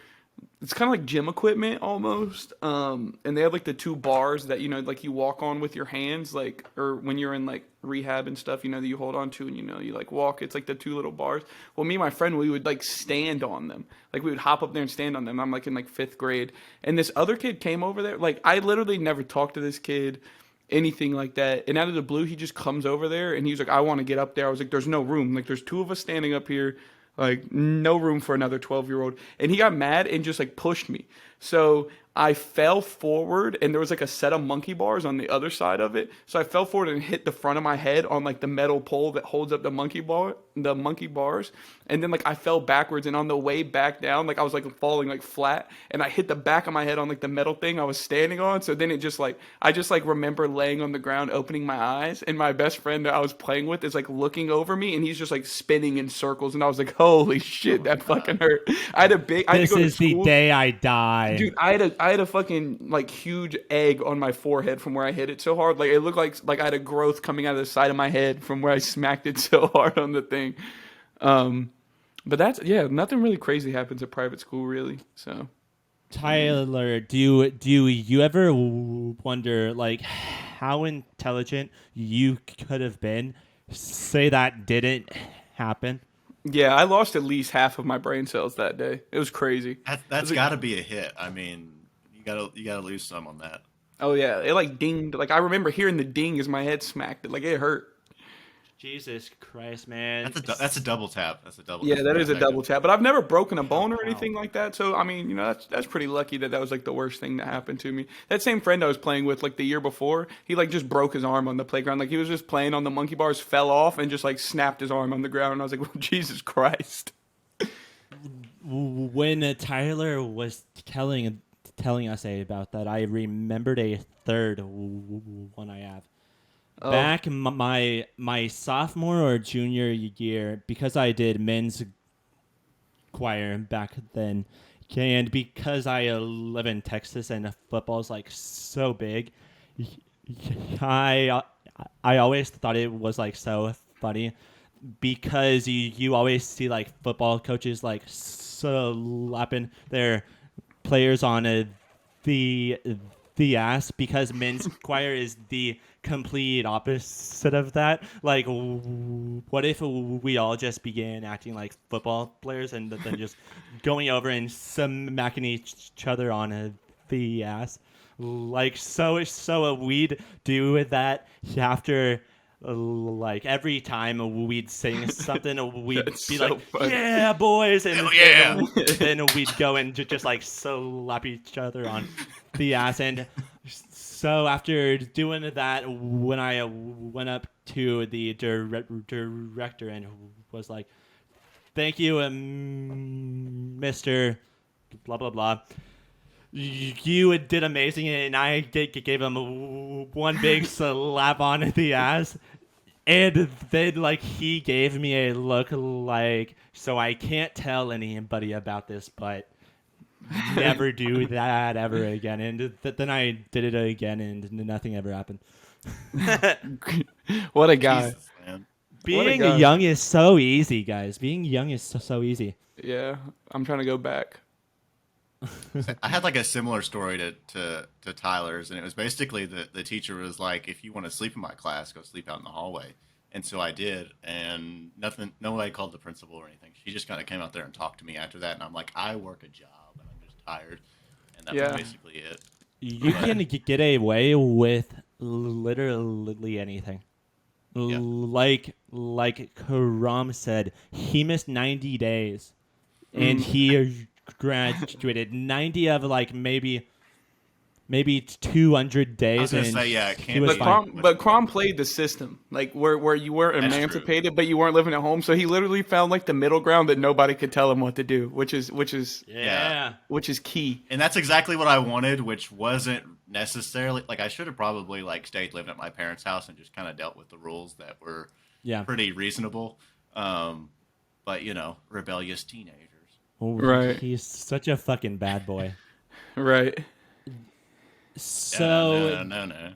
It's kind of like gym equipment almost. And they have like the two bars that, like you walk on with your hands, like, or when you're in like rehab and stuff, that you hold on to and, you like walk. It's like the two little bars. Well, me and my friend, we would like stand on them. Like we would hop up there and stand on them. I'm like in like fifth grade. And this other kid came over there. Like I literally never talked to this kid, anything like that. And out of the blue, he just comes over there and he's like, I want to get up there. I was like, there's no room. Like there's two of us standing up here. Like, no room for another 12-year-old. And he got mad and just, like, pushed me. So I fell forward and there was like a set of monkey bars on the other side of it. So I fell forward and hit the front of my head on like the metal pole that holds up the monkey bars. And then like I fell backwards, and on the way back down, like I was like falling like flat, and I hit the back of my head on like the metal thing I was standing on. So then it just like, I just like remember laying on the ground, opening my eyes, and my best friend that I was playing with is like looking over me, and he's just like spinning in circles. And I was like, holy shit, that fucking hurt. I had to This go to is the school. day I die. Dude, I had a fucking like huge egg on my forehead from where I hit it so hard. Like it looked like I had a growth coming out of the side of my head from where I smacked it so hard on the thing. But that's, yeah, nothing really crazy happens at private school really. So Tyler, do you ever wonder like how intelligent you could have been? Say that didn't happen. yeah, I lost at least half of my brain cells that day. It was crazy. That's got to be a hit. I mean, you gotta lose some on that. Oh yeah, it like dinged. Like I remember hearing the ding as my head smacked it. Like it hurt. Jesus Christ, man. That's a double tap. That's a double. Yeah, that is a double tap. But I've never broken a bone or Wow. anything like that. So I mean, that's pretty lucky that was like the worst thing that happened to me. That same friend I was playing with like the year before, he like just broke his arm on the playground. Like he was just playing on the monkey bars, fell off, and just like snapped his arm on the ground. And I was like, well, Jesus Christ. When Tyler was telling us about that, I remembered a third one I have. Oh. Back my sophomore or junior year, because I did men's choir back then, and because I live in Texas and football's like so big, I always thought it was like so funny because you always see like football coaches like slapping their players on the ass, because men's choir is the complete opposite of that. Like, what if we all just began acting like football players and then just going over and smacking each other on the ass? Like, so we'd do that after. Like every time we'd sing something, we'd That's be so like, funny. "Yeah, boys!" and Hell yeah. then we'd go and just like slap each other on the ass. And so after doing that, when I went up to the director and was like, "Thank you, Mr. blah blah blah. You did amazing," and I gave him one big slap on the ass. And then, like, he gave me a look like, "So I can't tell anybody about this, but never do that ever again." And then I did it again, and nothing ever happened. What a guy. Jesus, man. Being guy. young is so easy, guys. Being young is so easy. Yeah, I'm trying to go back. I had like a similar story to Tyler's, and it was basically the teacher was like, "If you want to sleep in my class, go sleep out in the hallway." And so I did, and nobody called the principal or anything. She just kind of came out there and talked to me after that, and I'm like, I work a job, and I'm just tired, and that Yeah. was basically it. You can get away with literally anything. Yeah. Like Krom said, he missed 90 days, and he graduated 90 of like maybe 200 days. I was gonna and say, yeah, it he can't was be fine. much But Krom more. played the system, like where you weren't That's emancipated, but you weren't living at home. So he literally found like the middle ground that nobody could tell him what to do, which is Yeah. key. And that's exactly what I wanted, which wasn't necessarily like I should have probably like stayed living at my parents' house and just kind of dealt with the rules that were Yeah. pretty reasonable. But rebellious teenagers. Oh, Right. He's such a fucking bad boy. Right. So No.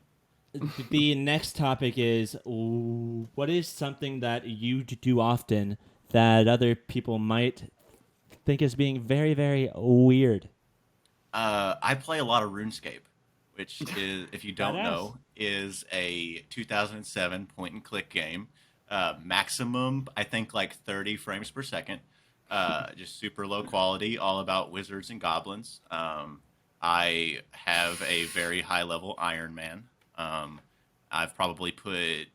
the next topic is, what is something that you do often that other people might think is being very, very weird? I play a lot of RuneScape, which is, if you don't Badass. know, is a 2007 point and click game. Maximum, I think, like 30 frames per second. Just super low quality, all about wizards and goblins. I have a very high level Iron Man. I've probably put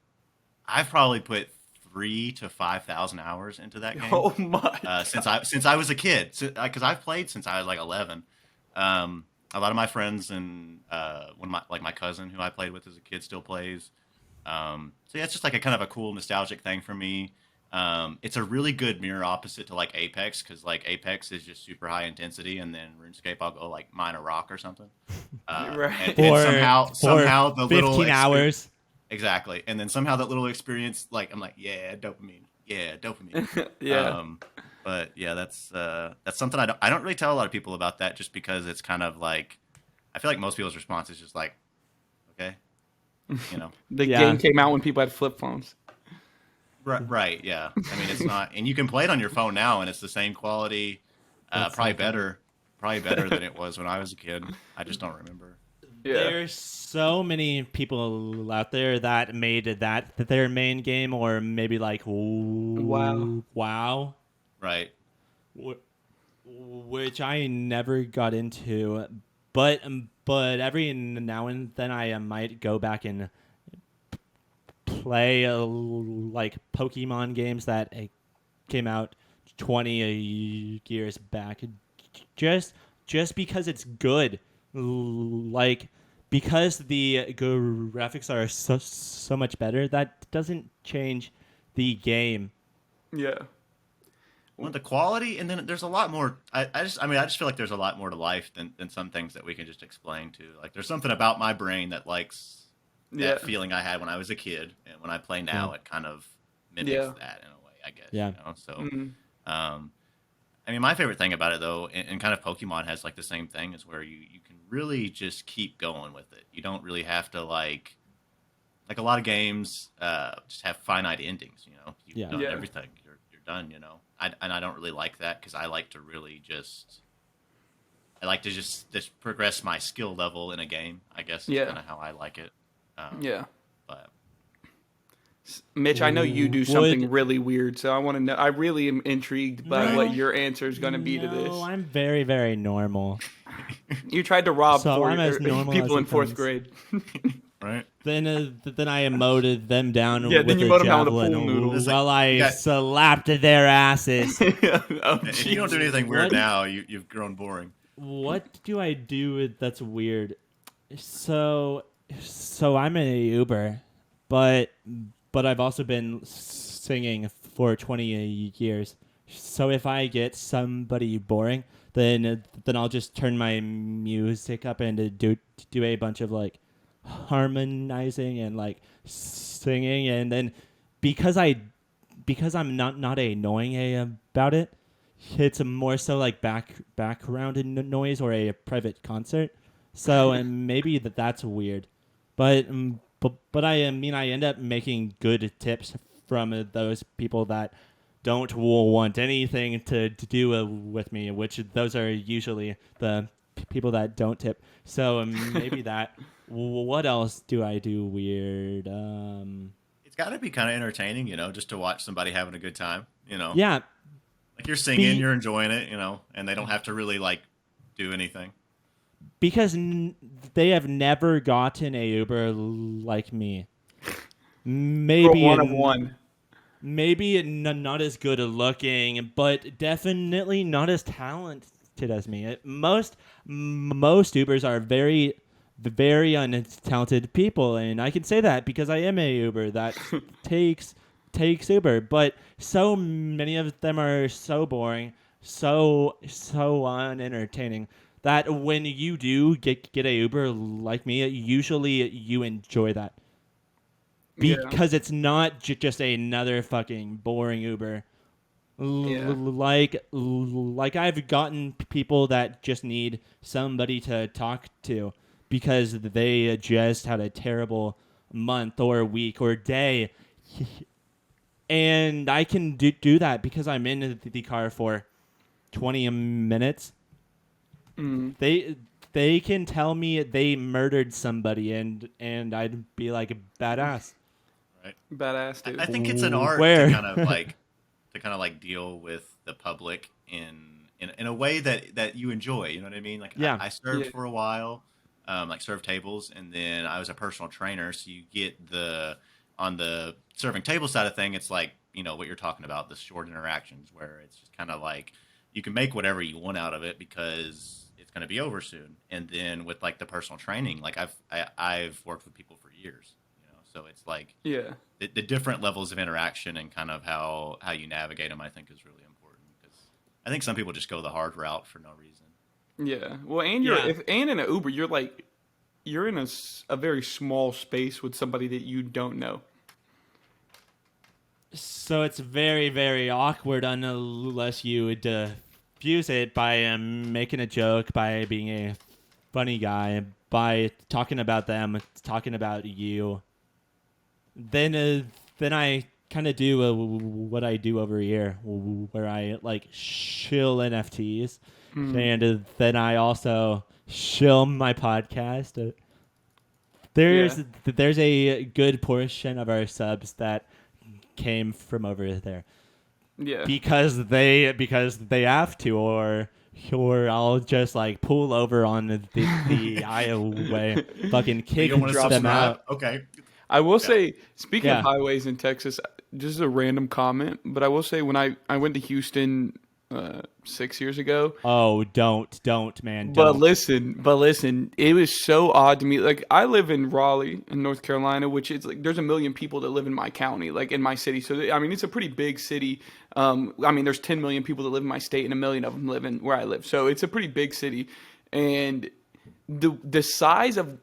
3 to 5,000 hours into that game. Oh my. Since I was a kid, because I've played since I was like 11. a lot of my friends and one of my cousin who I played with as a kid still plays. So yeah, it's just like a kind of a cool nostalgic thing for me. It's a really good mirror opposite to like Apex because like Apex is just super high intensity, and then RuneScape I'll go like mine a rock or something. Right. And For somehow the little 15 hours. exactly, and then somehow that little experience, like I'm like, yeah, dopamine. Yeah. Um, but yeah, that's something I don't really tell a lot of people about that, just because it's kind of like I feel like most people's response is just like, okay, you know. The Yeah. game came out when people had flip phones. Right, yeah. I mean, it's not, and you can play it on your phone now, and it's the same quality, That's probably so funny. probably better than it was when I was a kid. I just don't remember. Yeah. There's so many people out there that made that their main game, or maybe like Wow. WoW, Right. wh- which I never got into. But every now and then I might go back and play like Pokemon games that came out 20 years back, just just because it's good, like because the graphics are so much better, that doesn't change the game. Yeah. Well, the quality, and then there's a lot more. I just feel like there's a lot more to life than some things that we can just explain to. Like, there's something about my brain that likes Yeah. that feeling I had when I was a kid, and when I play Yeah. now, it kind of mimics Yeah. that in a way, I guess. Yeah. You know, so. Mm. Um, I mean, my favorite thing about it, though, and kind of Pokemon has like the same thing, is where you can really just keep going with it. You don't really have to like a lot of games just have finite endings. You know, you've Yeah. done Yeah. everything, you're done. You know, and I don't really like that, because I like to really I like to just progress my skill level in a game. I guess is Yeah. kind of how I like it. Yeah. But Mitch, I know you do Would something really weird, so I want to know. I really am intrigued by No. what your answer is going to be to No, this. I'm very very normal. You tried to rob So I'm as normal as people in it fourth comes. grade. right, Then I emoted them down Yeah, then with you a emoted them down with a javelin pool noodle. It's like, while I you got- slapped their asses. Oh, if you don't do jeez. anything weird What? now, you've grown boring. What do I do that's weird? So so I'm an Uber, but I've also been singing for 20 years. So if I get somebody boring, then I'll just turn my music up and do a bunch of like harmonizing and like singing, and then because I because I'm not annoying about it, it's more so like background noise or a private concert. So and maybe that's weird, but I mean I end up making good tips from those people that don't want anything to do with me, which those are usually the people that don't tip. So maybe that. What else do I do weird? It's got to be kind of entertaining, you know, just to watch somebody having a good time, you know. Yeah, Like, you're singing, be you're enjoying it, you know, and they don't have to really like do anything. because they have never gotten a Uber like me. For Maybe one of one. maybe not as good looking, but definitely not as talented as me. Most Ubers are very untalented people, and I can say that because I am a Uber that takes Uber. But so many of them are so boring, so unentertaining that when you do get a Uber like me, usually you enjoy that Yeah. because it's not just another fucking boring Uber. Yeah. Like I've gotten people that just need somebody to talk to because they just had a terrible month or week or day, and I can do that because I'm in the car for 20 minutes. Mm. They can tell me they murdered somebody, and I'd be like badass. Right. Badass, dude. I think it's an art Where? to kind of like deal with the public in a way that you enjoy. You know what I mean? Like, Yeah. I served Yeah. for a while, like served tables, and then I was a personal trainer. So you get on the serving table side of thing, it's like, you know what you're talking about, the short interactions where it's just kind of like you can make whatever you want out of it because it's it's going to be over soon. And then with like the personal training, like I've worked with people for years, so it's like Yeah. the different levels of interaction and kind of how you navigate them, I think is really important because I think some people just go the hard route for no reason. Yeah. Well, and Yeah. in an Uber, you're in a very small space with somebody that you don't know. So it's very, very awkward unless you diffuse it by making a joke, by being a funny guy, by talking about them, talking about you. Then I kind of do what I do over here, where I like shill NFTs, and then I also shill my podcast. Yeah. There's a good portion of our subs that came from over there Yeah. because they have to, or I'll just like pull over on the highway, fucking You kick don't want to drop them subscribe? out. Okay. I will Yeah. say, speaking of Yeah. highways in Texas, just a random comment, but I will say when I went to Houston 6 years ago. Oh, don't, man, But don't. listen, it was so odd to me. Like I live in Raleigh, in North Carolina, which is like there's a million people that live in my county, like in my city. So I mean, it's a pretty big city. I mean, there's 10 million people that live in my state, and a million of them live in where I live. So it's a pretty big city, and the size of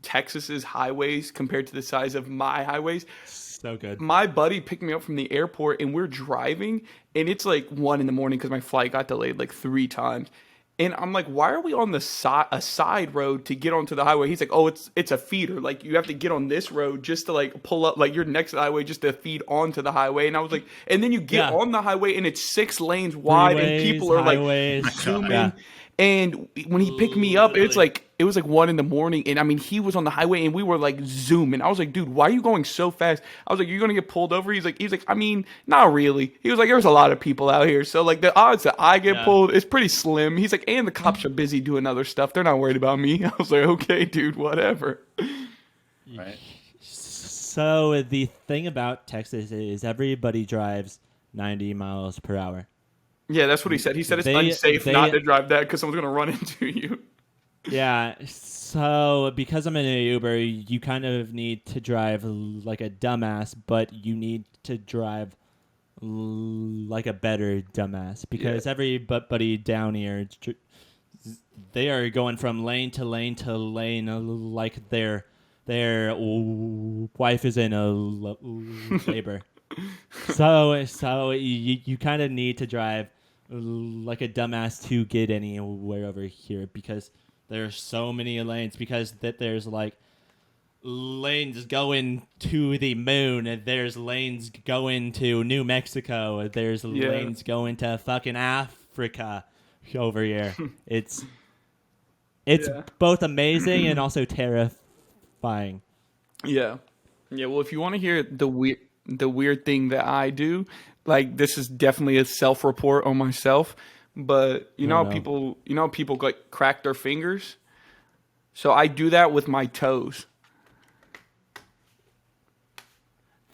Texas's highways compared to the size of my highways, So good. my buddy picked me up from the airport and we're driving and it's like 1 a.m. because my flight got delayed like 3 times. And I'm like, why are we on a side road to get onto the highway? He's like, oh, it's a feeder. Like you have to get on this road just to like pull up, like you're next to the highway just to feed onto the highway. And I was like, and then you get Yeah. on the highway and it's 6 lanes wide and people are like highways. zooming. Yeah. And when he picked me up, Literally. it was like 1 a.m. And I mean, he was on the highway and we were like zooming. I was like, dude, why are you going so fast? I was like, you're going to get pulled over? He's like, I mean, not really. He was like, there's a lot of people out here. So like the odds that I get Yeah. pulled is pretty slim. He's like, and the cops are busy doing other stuff. They're not worried about me. I was like, okay, dude, whatever. Right. So the thing about Texas is everybody drives 90 miles per hour. Yeah, that's what he said. He said it's They- unsafe they- not to drive that because someone's going to run into you. Yeah, so because I'm in an Uber, you kind of need to drive like a dumbass, but you need to drive like a better dumbass because everybody down here, they are going from lane to lane to lane like their wife is in a labor. So you kind of need to drive like a dumbass to get anywhere over here because there's so many lanes because there's like lanes going to the moon and there's lanes going to New Mexico, there's lanes going to fucking Africa over here. It's Yeah. both amazing and also terrifying. Yeah. Yeah, well, if you want to hear the weird thing that I do, like this is definitely a self-report on myself, but you know how no. people like crack their fingers? So I do that with my toes.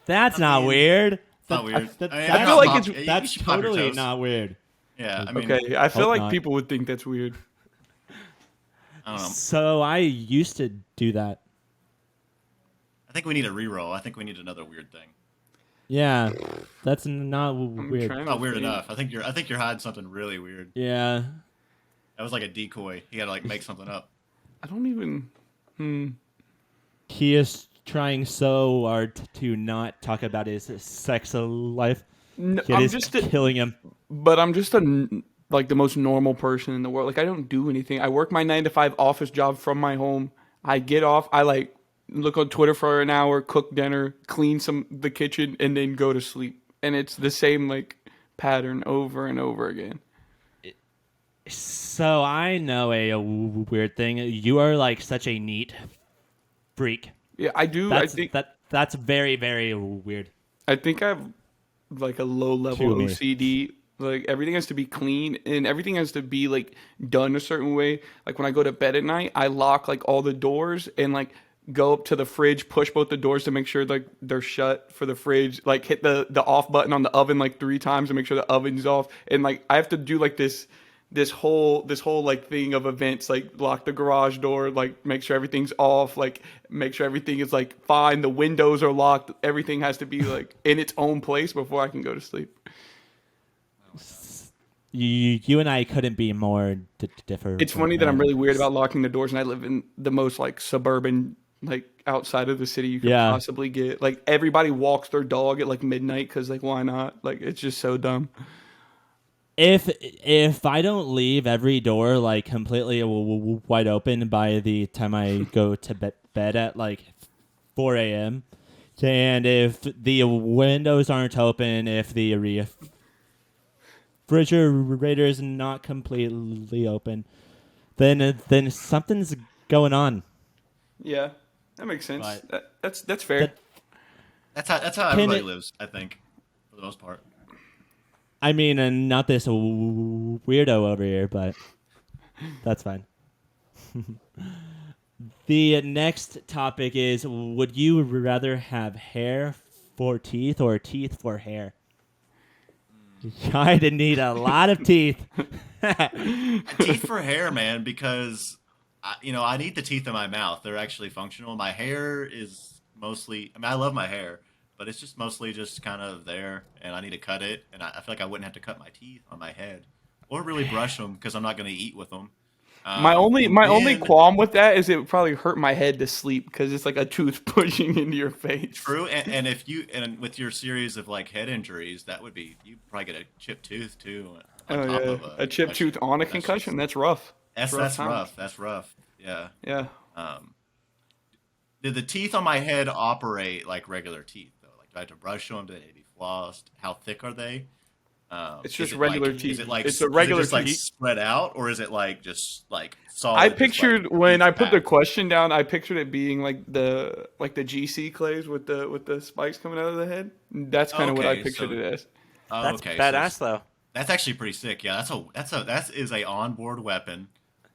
That's not weird. Not weird. That- I mean, I feel like it's- you that's should pop your totally toes. not weird. Yeah, I mean, Okay, I feel Hope like not. people would think that's weird. I don't know. So I used to do that. I think we need a reroll. I think we need another weird thing. Yeah, that's not I'm weird. trying Not to weird think. enough. I think you're hiding something really weird. Yeah, That was like a decoy. You gotta like make something up. I don't even. he is trying so hard to not talk about his sex life. No, It is killing him. But I'm just like the most normal person in the world. Like I don't do anything. I work my 9 to 5 office job from my home. I get off. I like look on Twitter for an hour, cook dinner, clean the kitchen, and then go to sleep. And it's the same like pattern over and over again. So I know a weird thing. You are like such a neat freak. Yeah, I do. That's very, very weird. I think I have like a low level To me. OCD. Like everything has to be clean and everything has to be like done a certain way. Like when I go to bed at night, I lock like all the doors and like go up to the fridge, push both the doors to make sure like they're shut for the fridge. Like hit the off button on the oven like 3 times to make sure the oven's off. And like I have to do like this this whole like thing of events, like lock the garage door, like make sure everything's off, like make sure everything is like fine, the windows are locked, everything has to be like in its own place before I can go to sleep. You and I couldn't be more different. It's funny that I'm really weird about locking the doors, and I live in the most like suburban, like outside of the city you could Yeah. possibly get. Like everybody walks their dog at like midnight because like why not? Like it's just so dumb. If I don't leave every door like completely wide open by the time I go to bed at like 4 a.m., and if the windows aren't open, if the refrigerator is not completely open, then something's going on. Yeah, that makes sense. Right. That's fair. That- That's how Can everybody it- lives, I think, for the most part. I mean, and not this weirdo over here, but that's fine. The next topic is: would you rather have hair for teeth or teeth for hair? I'd need a lot of teeth. Teeth for hair, man, because I need the teeth in my mouth. They're actually functional. My hair is mostly. I mean, I love my hair, but it's just mostly just kind of there, and I need to cut it. And I feel like I wouldn't have to cut my teeth on my head, or really brush them because I'm not going to eat with them. My only Then- qualm with that is it would probably hurt my head to sleep because it's like a tooth pushing into your face. True, and if you and with your series of like head injuries, that would be you probably get a chipped tooth too. On Oh top yeah, of a chipped tooth on a concussion. That's rough. That's times. rough. That's rough. Yeah. Yeah. Did the teeth on my head operate like regular teeth though? Like, do I have to brush them? Do they need to be flossed? How thick are they? It's Is just it regular like, teeth. Is it like It's a regular is it just like teeth. spread out, or is it like just like solid? I just, pictured like, when I teeth put the back? question down, I pictured it being like the GC clays with the spikes coming out of the head. That's kind of what I Okay, pictured so- it as. Oh, That's okay, badass, so though. that's actually pretty sick. Yeah, that is a onboard weapon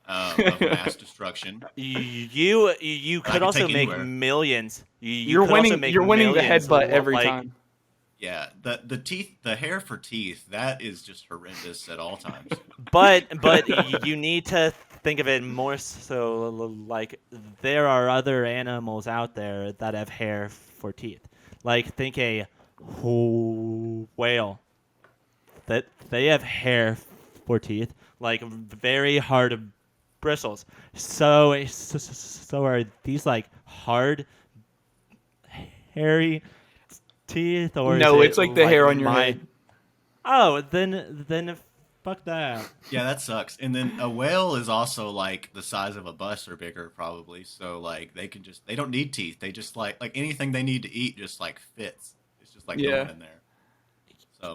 of mass destruction. You I could could also take make anywhere. millions. You You're could also winning. make You're winning the millions, headbutt every like, time. Yeah, the teeth, the hair for teeth, that is just horrendous at all times. But you need to think of it more so like there are other animals out there that have hair for teeth. Like think a whale. That they have hair for teeth, like very hard bristles. So are these like hard, hairy teeth, or No, is it's like the hair on your my- head. Oh, then fuck that. Yeah, that sucks. And then a whale is also like the size of a bus or bigger, probably. So like they don't need teeth. They just like anything they need to eat just like fits. It's just like Yeah. going in there. So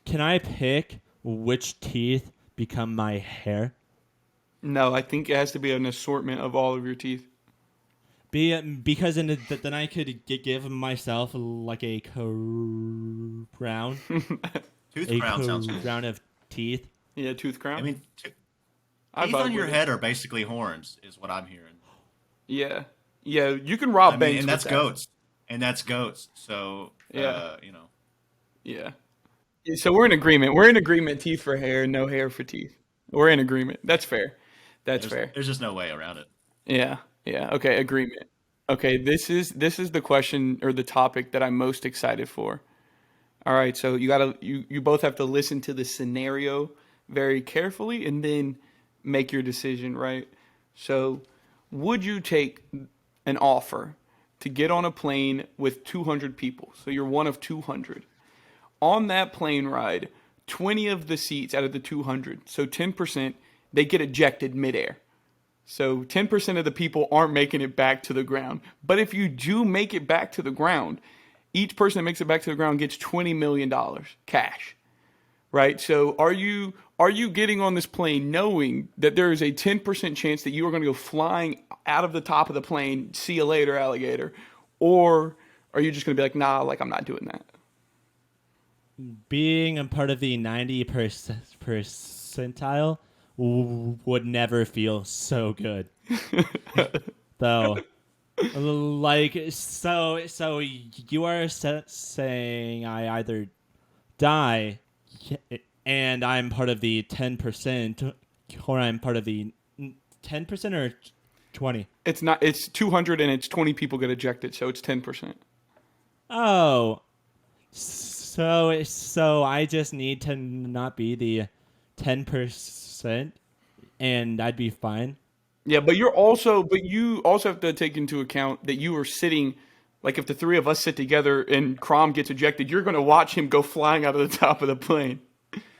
Can I pick which teeth become my hair? No, I think it has to be an assortment of all of your teeth. Because then I could give myself like a crown, tooth a crown sounds cool. crown of teeth. Yeah, tooth crown. I mean, I teeth vibe on your with it. head are basically horns, is what I'm hearing. Yeah, yeah. You can rob I banks mean, and with that's that. goats, and that's goats. So Yeah. you know, Yeah. So we're in agreement. We're in agreement. Teeth for hair, no hair for teeth. We're in agreement. That's fair. That's fair. there's just no way around it. Yeah. Yeah. Okay. Agreement. Okay. This is the question or the topic that I'm most excited for. All right. So you both have to listen to the scenario very carefully and then make your decision. Right. So, would you take an offer to get on a plane with 200 people? So you're one of 200. On that plane ride, 20 of the seats out of the 200, so 10%, they get ejected midair. So 10% of the people aren't making it back to the ground. But if you do make it back to the ground, each person that makes it back to the ground gets $20 million cash. Right? So are you getting on this plane knowing that there is a 10% chance that you are going to go flying out of the top of the plane, see you later, alligator? Or are you just going to be like, nah, like I'm not doing that? Being a part of the 90 percentile would never feel so good. Though, like, so you are saying I either die and I'm part of the 10%, or I'm part of the 10% or 20. It's not. It's 200 and it's 20 people get ejected, so it's 10%. Oh, so I just need to not be the 10%, and I'd be fine. Yeah, but you also have to take into account that you are sitting, like if the three of us sit together and Krom gets ejected, you're going to watch him go flying out of the top of the plane.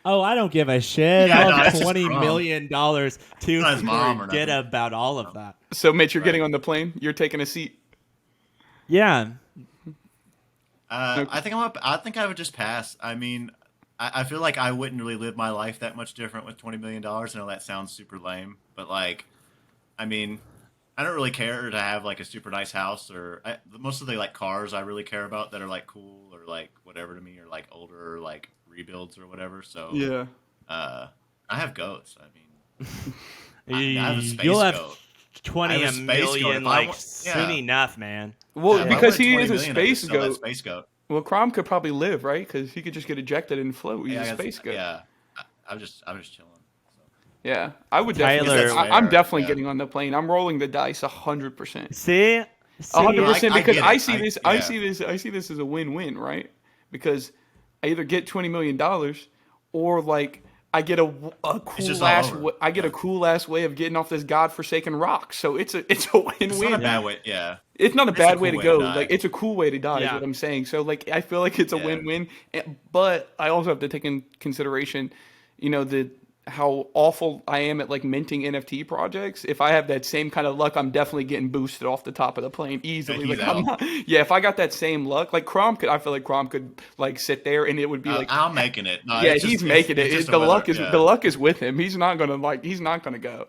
Oh, I don't give a shit. Yeah, I'll no, have it's just $20 Krom. million to Not his mom or forget nothing. about all of that. So, Mitch, you're getting Right. on the plane. You're taking a seat. Yeah. I think I would just pass. I mean, I feel like I wouldn't really live my life that much different with $20 million. I know that sounds super lame, but like, I mean, I don't really care to have like a super nice house most of the like cars I really care about that are like cool or like whatever to me or like older or like rebuilds or whatever. So Yeah. I have goats. I mean, I have a space You'll have goat. 20 I have a space goat. million, If I like wa- soon yeah. enough, man. Well, Yeah, if I because wanted he 20 is a million, I'd just space sell that goat. space goat. Well, Krom could probably live, right? Because he could just get ejected and float. He's Yeah, a space goat. yeah. I'm just chilling. Yeah, I would Tyler- definitely. I'm definitely Yeah. getting on the plane. I'm rolling the dice 100%. See? 100% I because get it. I see Yeah. this. I see this as a win-win, right? Because I either get $20 million, or like I get a cool just all ass. over. I get a cool ass way of getting off this godforsaken rock. So it's a win-win. It's not a bad way. Yeah. It's not a It's bad a way to cool way to go. die. Like it's a cool way to die. Is Yeah. what I'm saying. So like I feel like it's a Yeah. win-win. But I also have to take in consideration, how awful I am at like minting NFT projects. If I have that same kind of luck, I'm definitely getting boosted off the top of the plane easily. He's Like I'm out. not, yeah, if I got that same luck, like Krom could, I feel like Krom could like sit there and it would be like, I'm making it. No, yeah, it's just- he's it's- making it's it. just a The weather- luck is yeah. the luck is with him. He's not gonna go.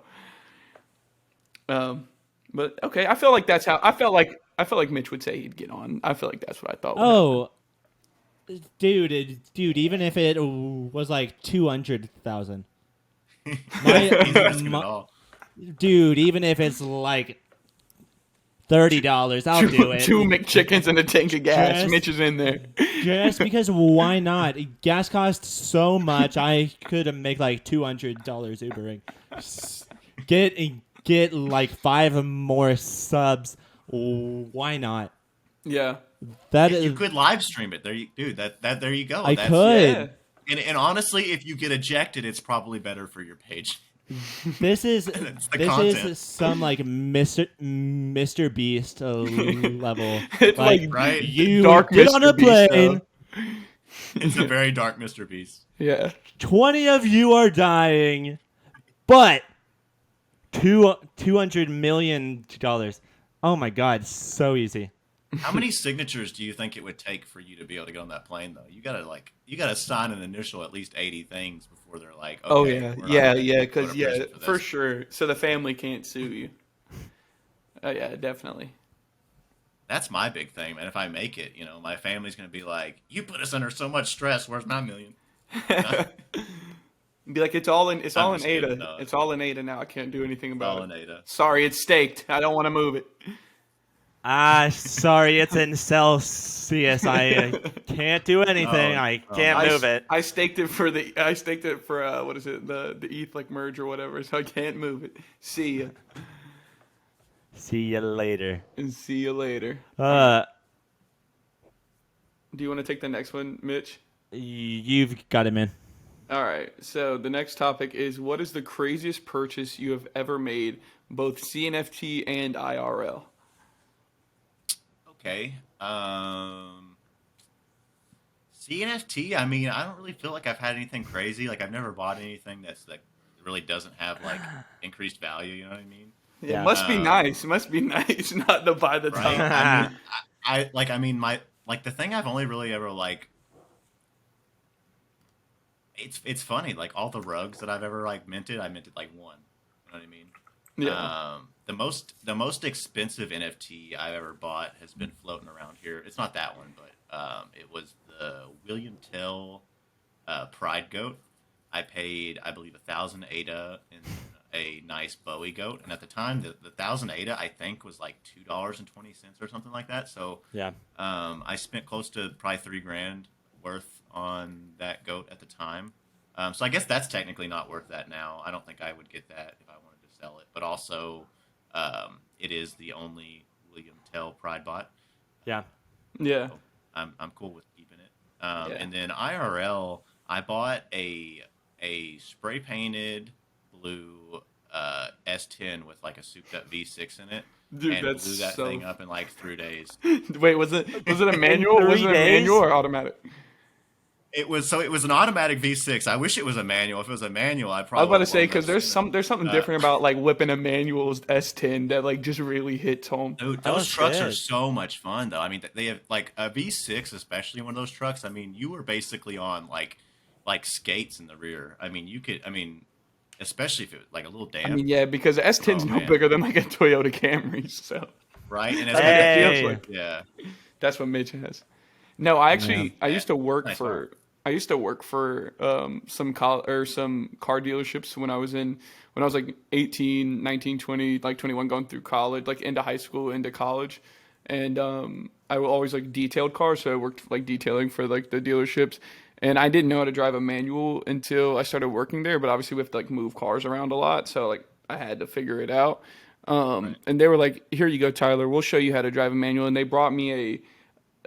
But okay, I feel like that's how I felt like Mitch would say he'd get on. I feel like that's what I thought. would happen. Oh, dude, even if it was like 200,000. He's risking it all. Dude, even if it's like $30, I'll do it. Two McChickens and a tank of gas. Just- Mitch is in there. Just because why not? Gas costs so much, I could make like $200 Ubering. Get like 5 more subs. Why not? Yeah. That You is. could live stream it. There you go. I That's- could. Yeah. And honestly, if you get ejected, it's probably better for your page. This is It's the this content. is some like Mr. Beast level. It's like Right? You Dark get Mr. on a Beast, plane. It's a very dark Mr. Beast. Yeah. 20 of you are dying, but $200 million. Oh my God, so easy. How many signatures do you think it would take for you to be able to get on that plane, though? You gotta sign an initial at least 80 things before they're like, okay, Oh yeah. we're not Yeah. gonna Yeah. go Because to yeah, prison for this. sure. So the family can't sue you. Oh yeah, definitely. That's my big thing, man. If I make it, my family's gonna be like, "You put us under so much stress. Where's my million?" Be like it's all in I'm ADA. just kidding, no. It's all in ADA now. I can't do anything about All in it. ADA. Sorry, it's staked. I don't want to move it. Sorry, it's in Celsius. I can't do anything. Oh, I oh, can't I, move it. I staked it for what is it, the ETH like merge or whatever, so I can't move it. See ya. See you later. And see you later. Uh, Do you want to take the next one, Mitch? You've got him in. All right. So the next topic is, what is the craziest purchase you have ever made, both CNFT and IRL? Okay. CNFT. I mean, I don't really feel like I've had anything crazy. Like I've never bought anything that's like really doesn't have like increased value. You know what I mean? Yeah, Yeah. must be nice. Must be nice not to buy the Right. top. I mean, my the thing I've only really ever like. It's funny. Like all the rugs that I've ever like minted, I minted like one. You know what I mean? Yeah. The most expensive NFT I've ever bought has been floating around here. It's not that one, but it was the William Tell Pride Goat. I paid, I believe, 1,000 ADA in a nice Bowie goat, and at the time, the 1,000 ADA I think was like $2.20 or something like that. So yeah. I spent close to probably $3,000 worth on that goat at the time. So I guess that's technically not worth that now. I don't think I would get that if I wanted to sell it. But also, it is the only William Tell Pride bot. Yeah. Yeah. So I'm cool with keeping it. Yeah. And then IRL, I bought a spray painted blue S10 with like a souped up V6 in it, Dude, and that's blew that so. thing up in like 3 days. Wait, was it a manual? Was it 3 a days? manual or automatic? It was an automatic V6. I wish it was a manual. If it was a manual, I I was probably about would to have say blown it because up there's sooner. something Uh, different about like whipping a manual's S10 that like just really hits home. Dude, Oh those trucks are shit. so much fun, though. I mean, they have like a V6, especially one of those trucks. I mean, you were basically on like skates in the rear. I mean, you could. I mean, especially if it was like a little I damp. mean, yeah, because the S10's Oh no man, bigger than like a Toyota Camry, so right? And as that's a what it yeah, feels Hey. like. yeah, That's what Mitch has. No, I Yeah. actually I yeah, used to work nice car. for some car dealerships when I was like 18, 19, 20, like 21 going through college, like into high school, into college. And I would always like detailed cars, so I worked like detailing for like the dealerships. And I didn't know how to drive a manual until I started working there, but obviously we have to like move cars around a lot, so like I had to figure it out. Right. And they were like, "Here you go, Tyler. We'll show you how to drive a manual." And they brought me a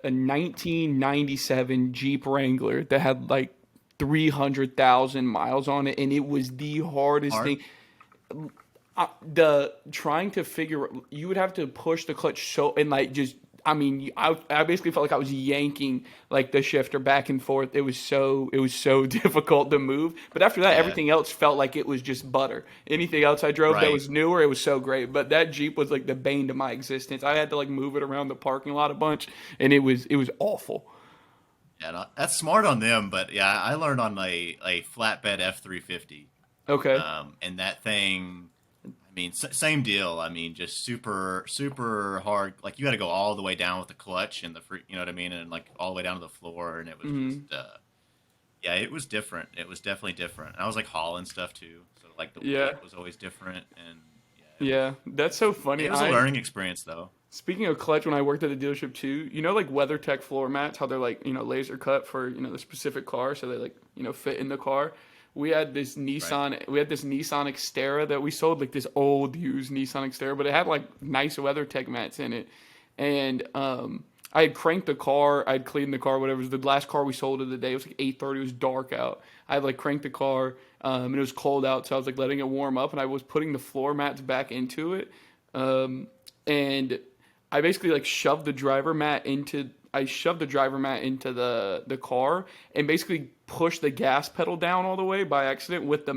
1997 Jeep Wrangler that had like 300,000 miles on it, and it was the hardest Hard. thing. The trying to figure, you would have to push the clutch so and like just. I mean, I basically felt like I was yanking like the shifter back and forth. It was so difficult to move. But after that, Yeah, everything else felt like it was just butter. Anything else I drove that right. was newer, it was so great. But that Jeep was like the bane to my existence. I had to like move it around the parking lot a bunch, and it was awful. Yeah, no, that's smart on them. But yeah, I learned on a flatbed F350. Okay. And that thing, I mean, same deal. I mean, just super hard. Like you had to go all the way down with the clutch and the free, you know what I mean, and like all the way down to the floor, and it was Hmm. just, yeah, it was different. It was definitely different. And I was like hauling stuff too, so like the Yeah. weight was always different, and yeah, Yeah. That's so funny. it was a I learning experience though. Speaking of clutch, when I worked at the dealership too, like WeatherTech floor mats, how they're like, laser cut for, the specific car, so they like, fit in the car. Right. We had this Nissan Xterra that we sold, like this old used Nissan Xterra, but it had like nice WeatherTech mats in it. And I had cranked the car, I'd cleaned the car, whatever. It was the last car we sold of the day. It was like 8:30. It was dark out. I had like cranked the car, and it was cold out, so I was like letting it warm up, and I was putting the floor mats back into it. And I basically like shoved the driver mat into the car and basically pushed the gas pedal down all the way by accident with the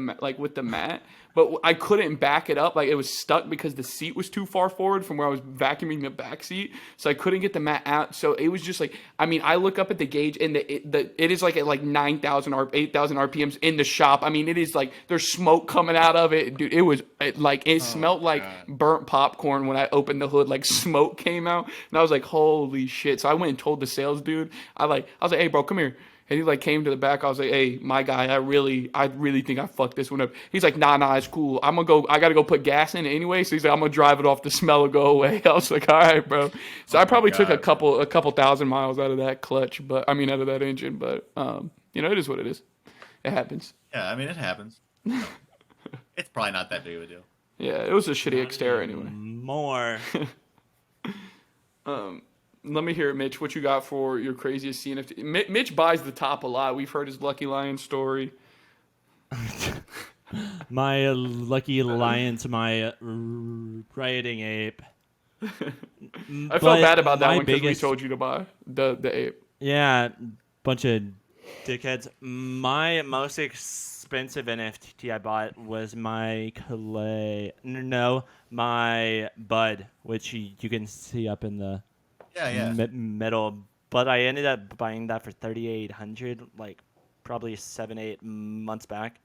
mat. But I couldn't back it up. Like it was stuck because the seat was too far forward from where I was vacuuming the back seat. So I couldn't get the mat out. So it was just like, I mean, I look up at the gauge and it is like at like 9,000 or 8,000 RPMs in the shop. I mean, it is like there's smoke coming out of it, dude. It Oh smelled like God. burnt popcorn when I opened the hood. Like smoke came out, and I was like, holy shit. So I went and told the sales dude. I was like, hey bro, come here. And he like came to the back. I was like, "Hey, my guy, I really think I fucked this one up." He's like, "Nah, it's cool. I gotta go put gas in it anyway." So he's like, "I'm gonna drive it off. The smell will go away." I was like, "All right, bro." So Oh I my probably took a God, bro. couple thousand miles out of that clutch, but I mean, out of that engine. But it is what it is. It happens. Yeah, I mean it happens. So, it's probably not that big of a deal. Yeah, it was a shitty Not Xterra anyway. anymore. Let me hear it, Mitch. What you got for your craziest CNFT? Mitch buys the top a lot. We've heard his Lucky Lion story. My lucky alliance, my rioting ape. I felt bad about that my one because we biggest- told you to buy the ape. Yeah, bunch of Dickheads. My most expensive NFT I bought was my my Bud, which you can see up in the Yeah, yeah. middle. But I ended up buying that for 3,800, like probably 7-8 months back.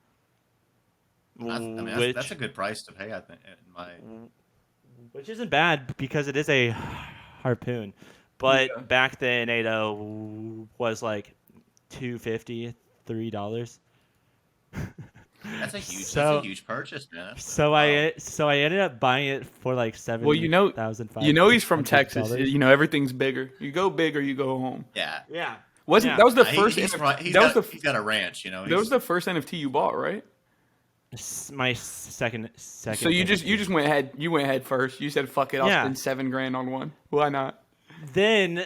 I mean, Which that's a good price to pay. I think in my which isn't bad because it is a harpoon. But Yeah. back then, 8.0 was like $2.50, $3. that's So a huge purchase, man. so Wow. I ended up buying it for like Well, $70,000. he's from Texas. Everything's bigger. You go big or you go home. Yeah, Yeah. Wasn't Yeah. that was the He- first? he's, NFT pro- he's that was got the he's got a ranch, that was the first NFT you bought, right? My second. So you just went ahead. You went ahead first. You said, "Fuck it, I'll Yeah. spend $7,000 on one." Why not? Then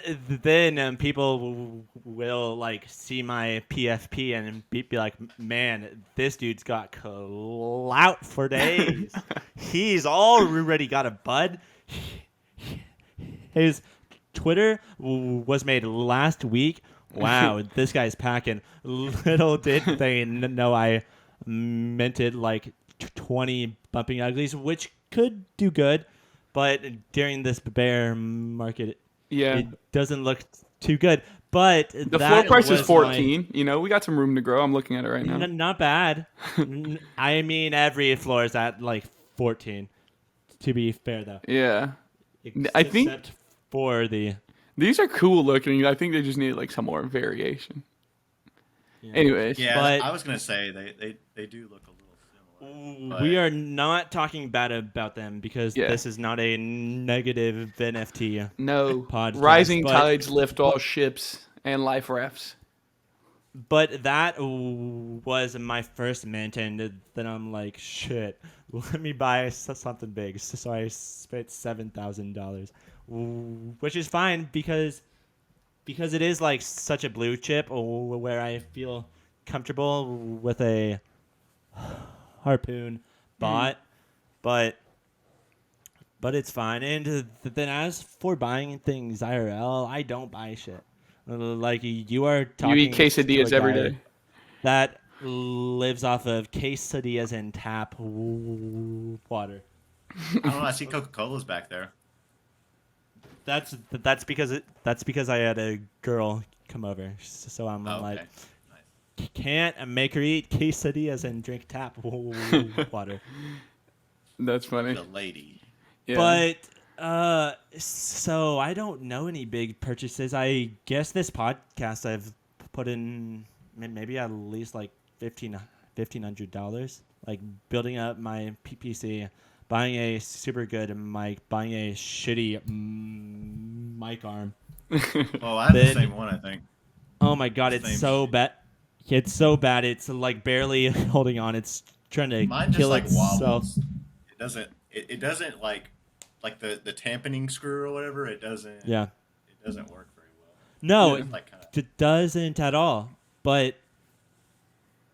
people will like see my PFP and be like, man, this dude's got clout for days. He's already got a bud. His Twitter was made last week. Wow, this guy's packing. Little did they know I minted like 20 bumping uglies, which could do good, but during this bear market, Yeah. it doesn't look too good. But The that floor price is was 14. You know, we got some room to grow. I'm looking at it right now. not bad. I mean, every floor is at like 14. To be fair, though, Yeah. I think- except for the. These are cool looking. I think they just need like some more variation. Yeah. Anyways. Yeah, But- I was gonna say they do look a little similar. We are not talking bad about them because Yeah. this is not a negative NFT. No. Podcast, Rising but- tides lift all ships and life rafts. But that was my first mint, and then I'm like, shit, let me buy something big. So I spent $7,000, which is fine because it is like such a blue chip where I feel comfortable with a harpoon bot, but it's fine. And then as for buying things IRL, I don't buy shit. Like you are talking. You eat quesadillas to a every guy day. that lives off of quesadillas and tap water. I don't know. I see Coca-Cola's back there. That's because I had a girl come over, so I'm Oh, like, okay. Nice. can't make her eat quesadillas and drink tap water. That's funny. The lady. Yeah. But so I don't know any big purchases. I guess this podcast I've put in maybe at least like $1,500, like building up my PPC, buying a super good mic, buying a shitty mic arm. Oh, I have the Then- same one, I think. Oh my god, it's Same so shit. bad. It's so bad. It's like barely holding on. It's trying to Mine just kill like itself. wobbles. It doesn't. It doesn't like the tamponing screw or whatever. It doesn't. Yeah. It doesn't work very well. No, Yeah. Like kind of. it doesn't at all. But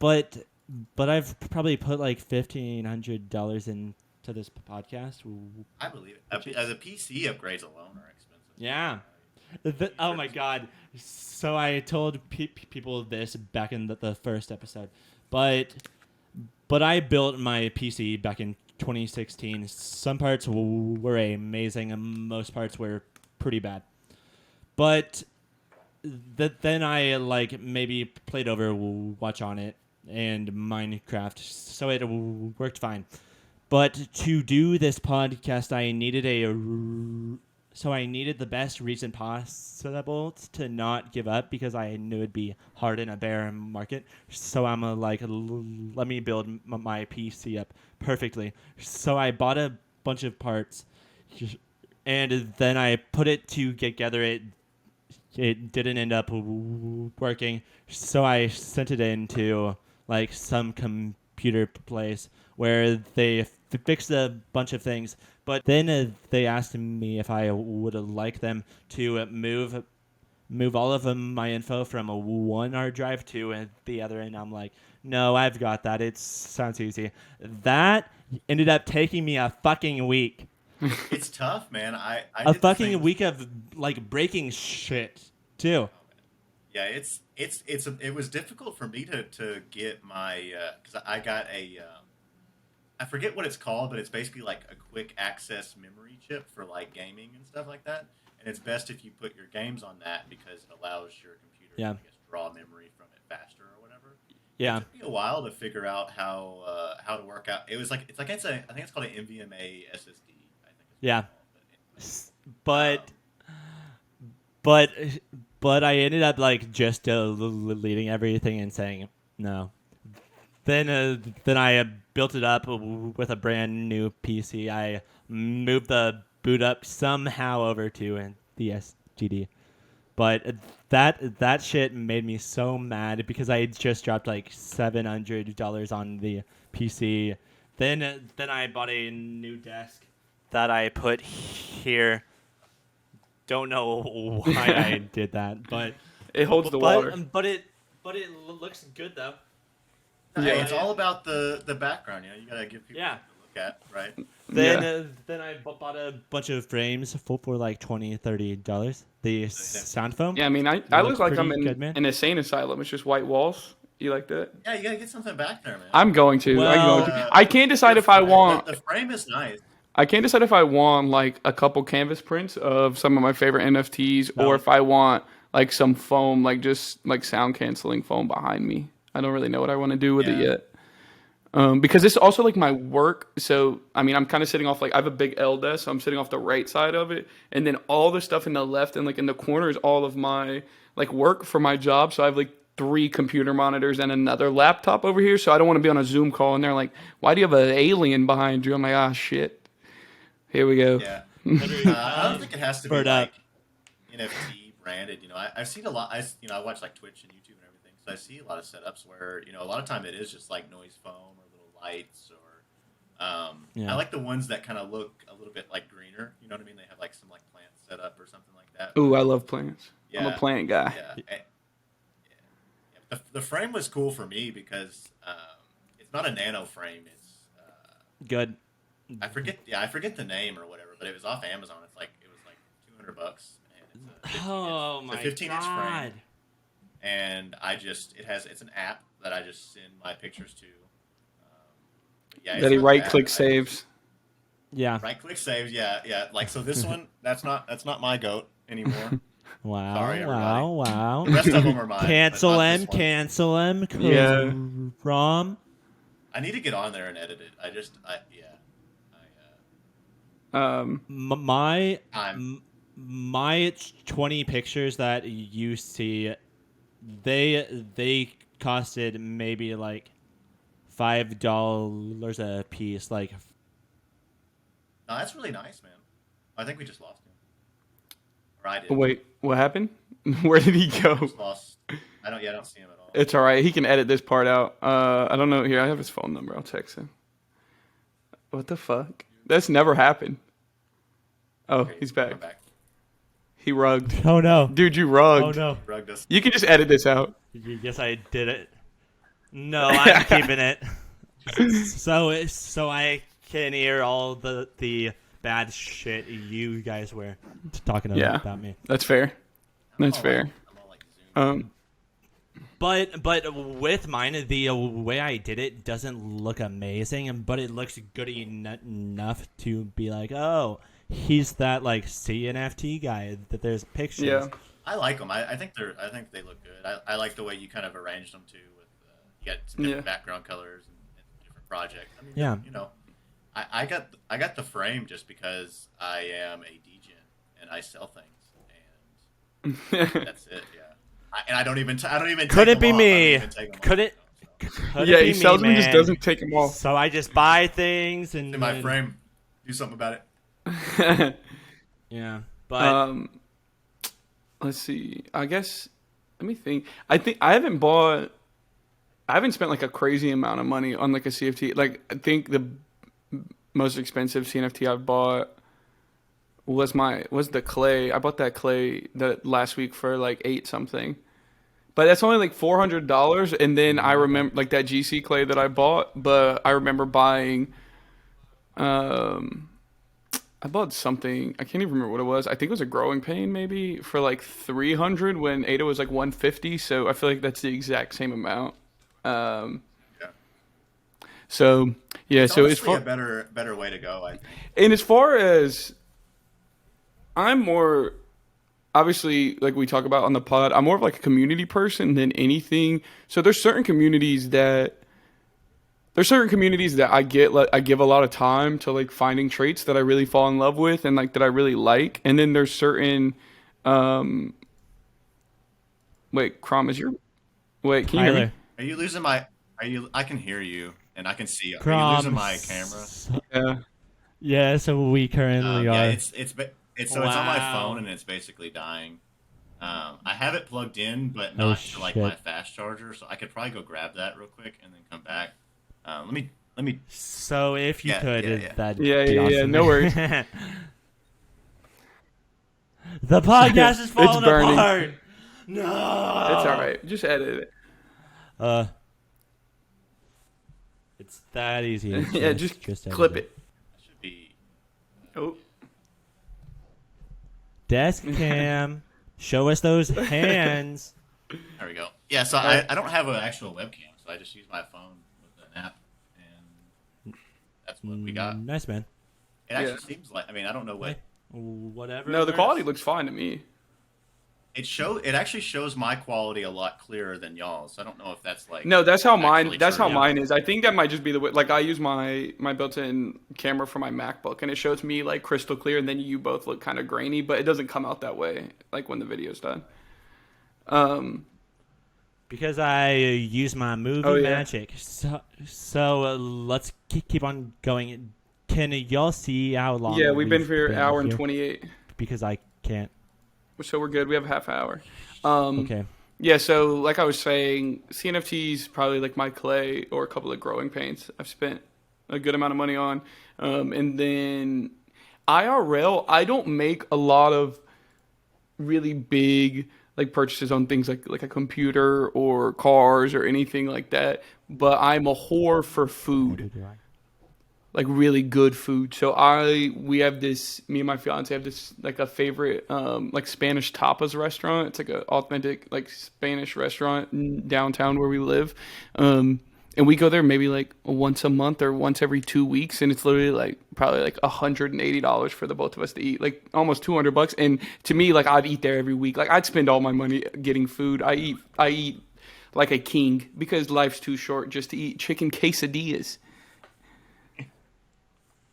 I've probably put like $1,500 into this podcast. I believe it. The PC upgrades alone are expensive. Yeah. Oh my god. So I told people this back in the first episode, but I built my PC back in 2016. Some parts were amazing, and most parts were pretty bad. But then I like maybe played Overwatch on it and Minecraft, so it worked fine. But to do this podcast, I needed the best reason possible to not give up because I knew it'd be hard in a bear market. So I'm like, let me build my PC up perfectly. So I bought a bunch of parts, and then I put it together. It didn't end up working, so I sent it into like some computer place where they fixed a bunch of things. But then they asked me if I would like them to move all of my info from one hard drive to the other, and I'm like, no, I've got that. It sounds easy. That ended up taking me a fucking week. It's tough, man. I A did the fucking same- week of like breaking shit too. Yeah, it was difficult for me to get my because I got a I forget what it's called, but it's basically like a quick access memory chip for like gaming and stuff like that. And it's best if you put your games on that because it allows your computer Yeah. to I guess, draw memory from it faster or whatever. Yeah. It took me a while to figure out how to work out. It was like I think it's called an NVMe SSD. I think. It's Yeah. called, But I ended up like just deleting everything and saying no. Then I built it up with a brand new PC. I moved the boot up somehow over to the SGD. But that shit made me so mad because I had just dropped like $700 on the PC. Then I bought a new desk that I put here. Don't know why I did that, but It holds the water. but it looks good though. Hey, Yeah. it's all about the background. You gotta give people Yeah. something to look at, right? Then I bought a bunch of frames for like $20-$30. The sound foam. Yeah, I mean, I looks look like I'm pretty in good, man. an insane asylum. It's just white walls. You like that? Yeah, you gotta get something back there, man. I'm going to. Well, I can't decide if I want. The frame is nice. I can't decide if I want like a couple canvas prints of some of my favorite NFTs, No. or if I want like some foam, like just like sound canceling foam behind me. I don't really know what I want to do with it Yeah. yet. Because it's also like my work. So, I mean, I'm kind of sitting off like I have a big L desk, so I'm sitting off the right side of it. And then all the stuff in the left and like in the corner is all of my like work for my job. So I have like 3 computer monitors and another laptop over here. So I don't want to be on a Zoom call and they're like, why do you have an alien behind you? I'm like, ah, shit. Here we go. Yeah. I don't think it has to be Bird up. like NFT branded. I've seen a lot. I watch like Twitch and YouTube and everything, so I see a lot of setups where a lot of time it is just like noise foam or little lights or Yeah. I like the ones that kind of look a little bit like greener. You know what I mean? They have like some like plant setup or something like that. Ooh, I love plants. I'm a Yeah. plant guy. Yeah. The frame was cool for me because it's not a nano frame. It's good. I forget the name or whatever, but it was off Amazon. It was like $200, and it's a 15 Oh inch, my it's a 15 inch god. frame. And it's an app that I just send my pictures to. Yeah, That he not right bad. click I saves. Yeah. right click saves. Yeah. Like so, this one that's not my goat anymore. Wow. Sorry, everybody. Wow. The rest of them are mine. but Cancel not him. this one. Cancel him. Yeah. Rom. I need to get on there and edit it. My I'm my 20 pictures that you see, they costed maybe like $5 a piece. Like, no, that's really nice, man. I think we just lost him. Or I did. Oh, wait, what happened? Where did he go? Just lost. I don't see him at all. It's all right. He can edit this part out. I don't know. Here, I have his phone number. I'll text him. What the fuck? That's never happened. Oh, Okay, he's we're back. back. He rugged. oh no. Dude, you rugged. Oh no. Rugged us. You can just edit this out. Yes, I did it. No, I'm keeping it. So I can hear all the bad shit you guys were talking Yeah. about me. That's fair. That's fair. I'm all like Zoom. But with mine, the way I did it doesn't look amazing, but it looks good enough to be like, oh, he's that like CNFT guy that there's pictures. Yeah. I like them. I think they look good. I like the way you kind of arranged them too. With you got some different background colors and different projects. I mean, Yeah. I got the frame just because I am a degen and I sell things, and that's it. Yeah. I don't even Could take it be them off. I don't me? even take them Could off, it? so. Could Yeah, it be he sells me, them and just man? doesn't take them off. So I just buy things and In my frame, do something about it. Yeah, but Let's see. I guess. Let me think. I think I haven't spent like a crazy amount of money on like a CFT. Like I think the most expensive CNFT I've bought was the clay. I bought that clay that last week for like 8 something. But that's only like $400, and then I remember like that GC clay that I bought. But I remember buying, I bought something. I can't even remember what it was. I think it was a growing pain maybe for like 300 when Ada was like 150. So I feel like that's the exact same amount. Yeah. So yeah. It's So as honestly far a better way to go, I think. and as far as I'm more obviously like we talk about on the pod, I'm more of like a community person than anything. So there's certain communities that I give a lot of time to like finding traits that I really fall in love with and like that I really like. And then there's certain wait, Krom, can you hear me? Tyler. Are you losing my? I can hear you and I can see you. Are you Krom, losing my camera? Yeah. Yeah, so we currently Yeah, are. it's on my phone and it's basically dying. I have it plugged in, but Oh not to like my shit. fast charger, so I could probably go grab that real quick and then come back. Let me. So if you Yeah, could, yeah, yeah. that'd Yeah, be yeah, yeah. awesome. No worries. The podcast is It's falling burning. apart. It's all No. right. Just edit it. Uh, it's that easy. Yeah, just Just edit clip it. it. That should be. Oh, Desk cam. Show us those hands. There we go. Yeah, so Alright. I don't have an actual webcam, so I just use my phone with an app, and that's what we got. Nice, man. It actually Yeah. seems like, I mean, I don't know what Hey, whatever. no, the works. quality looks fine to me. it actually shows my quality a lot clearer than y'all's. I don't know if that's like No, that's how mine. actually That's true. how mine is. I think that might just be the way. Like I use my built-in camera for my MacBook, and it shows me like crystal clear, and then you both look kind of grainy, but it doesn't come out that way like when the video's done. Because I use my movie Oh, yeah. magic. So let's keep on going. Can y'all see how long? Yeah, we've been we've for an hour and here? 28, Because I can't. so we're good. We have a half hour. Okay. Yeah, so like I was saying, CNFTs probably like my clay or a couple of growing paints I've spent a good amount of money on. And then IRL, I don't make a lot of really big like purchases on things like a computer or cars or anything like that. But I'm a whore for food, like really good food. So we have this, me and my fiance have this like a favorite like Spanish tapas restaurant. It's like an authentic like Spanish restaurant in downtown where we live. And we go there maybe like once a month or once every 2 weeks, and it's literally like probably like $180 for the both of us to eat, like almost $200. And to me, like I'd eat there every week. Like I'd spend all my money getting food. I eat like a king because life's too short just to eat chicken quesadillas.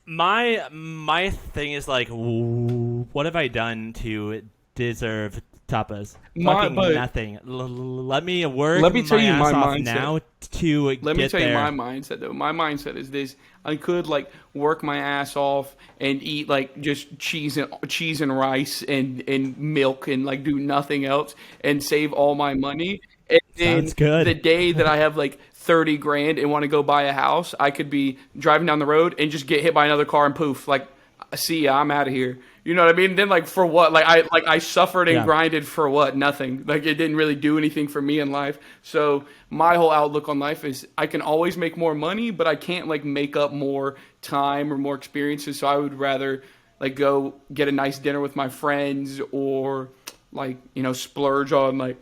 My thing is like, what have I done to deserve tapas? Fucking but- nothing. Let me work. Let me tell my you ass my off mindset. now to Let get me tell there. you my mindset though. My mindset is this: I could like work my ass off and eat like just cheese and rice and milk and like do nothing else and save all my money. And then Sounds good. the day that I have like 30 grand and want to go buy a house, I could be driving down the road and just get hit by another car and poof, like see ya, I'm out of here. You know what I mean? Then like for what? I suffered and Yeah. grinded for what? Nothing. Like it didn't really do anything for me in life. So my whole outlook on life is I can always make more money, but I can't like make up more time or more experiences. So I would rather like go get a nice dinner with my friends or like, splurge on like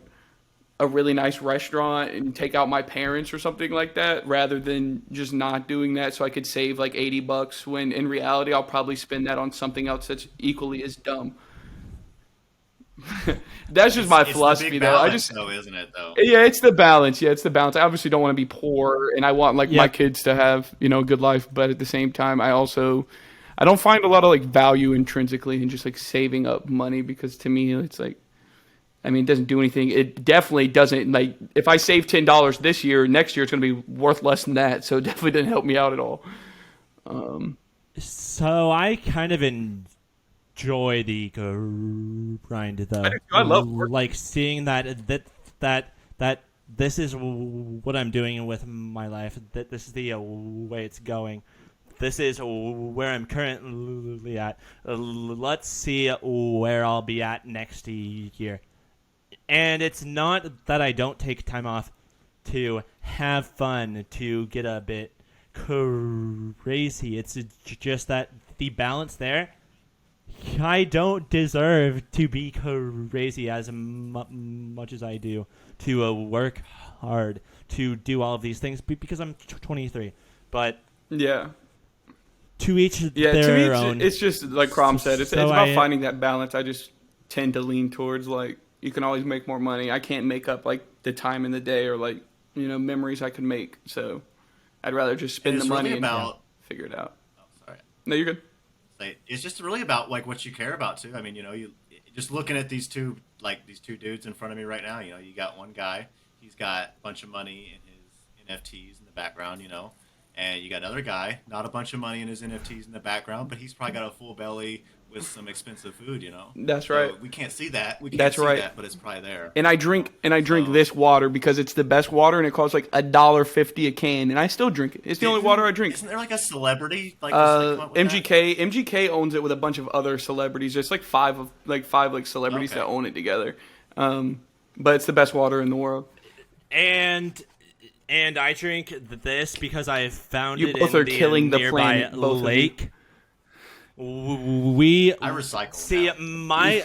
a really nice restaurant and take out my parents or something like that rather than just not doing that so I could save like $80 when in reality I'll probably spend that on something else that's equally as dumb. That's just my It's the philosophy big though. balance, though, isn't it? Though. Yeah, it's the balance. Yeah, it's the balance. I obviously don't want to be poor and I want like my Yeah. kids to have, a good life, but at the same time I don't find a lot of like value intrinsically in just like saving up money because to me it's like it doesn't do anything. It definitely doesn't like if I save $10 this year, next year it's going to be worth less than that. So it definitely didn't help me out at all. So I kind of enjoy the grind though. I do too. I love work. like seeing that this is what I'm doing with my life. That this is the way it's going. This is where I'm currently at. Let's see where I'll be at next year. And it's not that I don't take time off to have fun, to get a bit crazy. It's just that the balance there, I don't deserve to be crazy as much as I do, to work hard, to do all of these things because I'm 23. But Yeah. to each Yeah, their to me own. it's just like Krom said, it's So about I- finding that balance. I just tend to lean towards like you can always make more money. I can't make up like the time in the day or like, memories I can make. So I'd rather just spend And the it's money really and about. figure it out. Oh, sorry. No, you're good. It's just really about like what you care about too. I mean, you just looking at these two dudes in front of me right now. You got one guy, he's got a bunch of money in his NFTs in the background, and you got another guy, not a bunch of money in his NFTs in the background, but he's probably got a full belly with some expensive food, you know. That's So right. we can't see that. We can't That's see right. that, but it's probably there. And I drink So this water because it's the best water, and it costs like $1.50 a can, and I still drink it. It's the only water I drink. Isn't there like a celebrity like just like come up with that? MGK owns it with a bunch of other celebrities. There's like five celebrities that Okay. own it together. But it's the best water in the world. And I drink this because I found You it both in are the killing the nearby planet, both of you. lake. We I recycle. see now.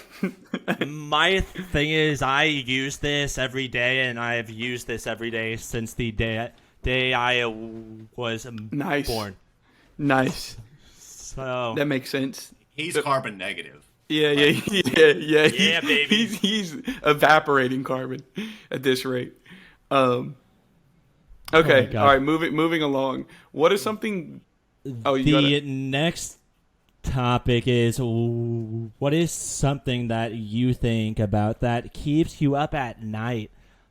my thing is I use this every day, and I've used this every day since the day I was Nice. born. Nice. So That makes sense. He's carbon negative. Yeah. Yeah, baby. He's evaporating carbon at this rate. Okay. Oh my God. All right. Moving along. What is something? Oh, you got the it. next topic is what is something that you think about that keeps you up at night?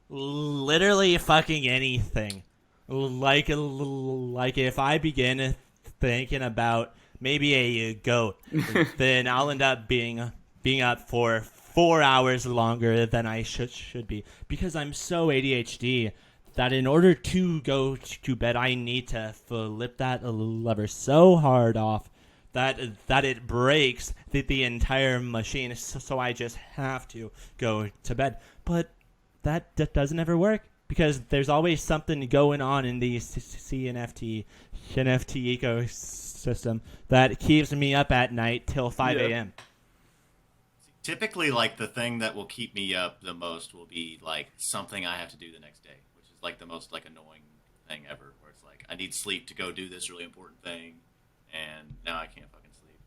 Literally fucking anything. Like if I begin thinking about maybe a goat, then I'll end up being up for 4 hours longer than I should be, because I'm so ADHD that in order to go to bed, I need to flip that lever so hard off that it breaks the entire machine. So I just have to go to bed. But that doesn't ever work, because there's always something going on in the CNFT ecosystem that keeps me up at night till 5 Yeah. a.m. Typically, like the thing that will keep me up the most will be like something I have to do the next day, which is like the most like annoying thing ever. Where it's like I need sleep to go do this really important thing, and now I can't fucking sleep.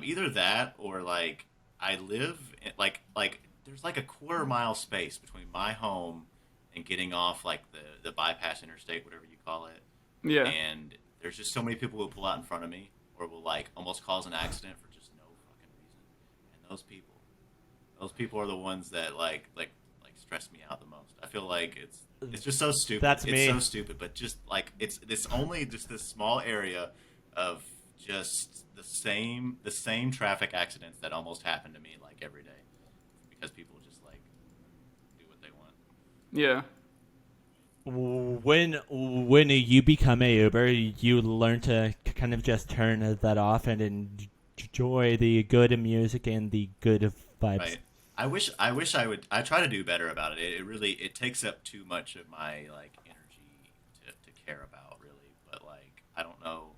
Either that or like I live in, like there's like a quarter-mile space between my home and getting off like the bypass interstate, whatever you call it. Yeah. And there's just so many people who pull out in front of me or will like almost cause an accident for just no fucking reason. And those people are the ones that like stress me out the most. I feel like it's just so stupid. That's it's me. so stupid, but just like it's only just this small area of just the same traffic accidents that almost happen to me like every day, because people just like do what they want. Yeah. When you become a Uber, you learn to kind of just turn that off and enjoy the good music and the good vibes. Right. I wish I would. I try to do better about it. It really takes up too much of my like energy to care about, really. But like I don't know.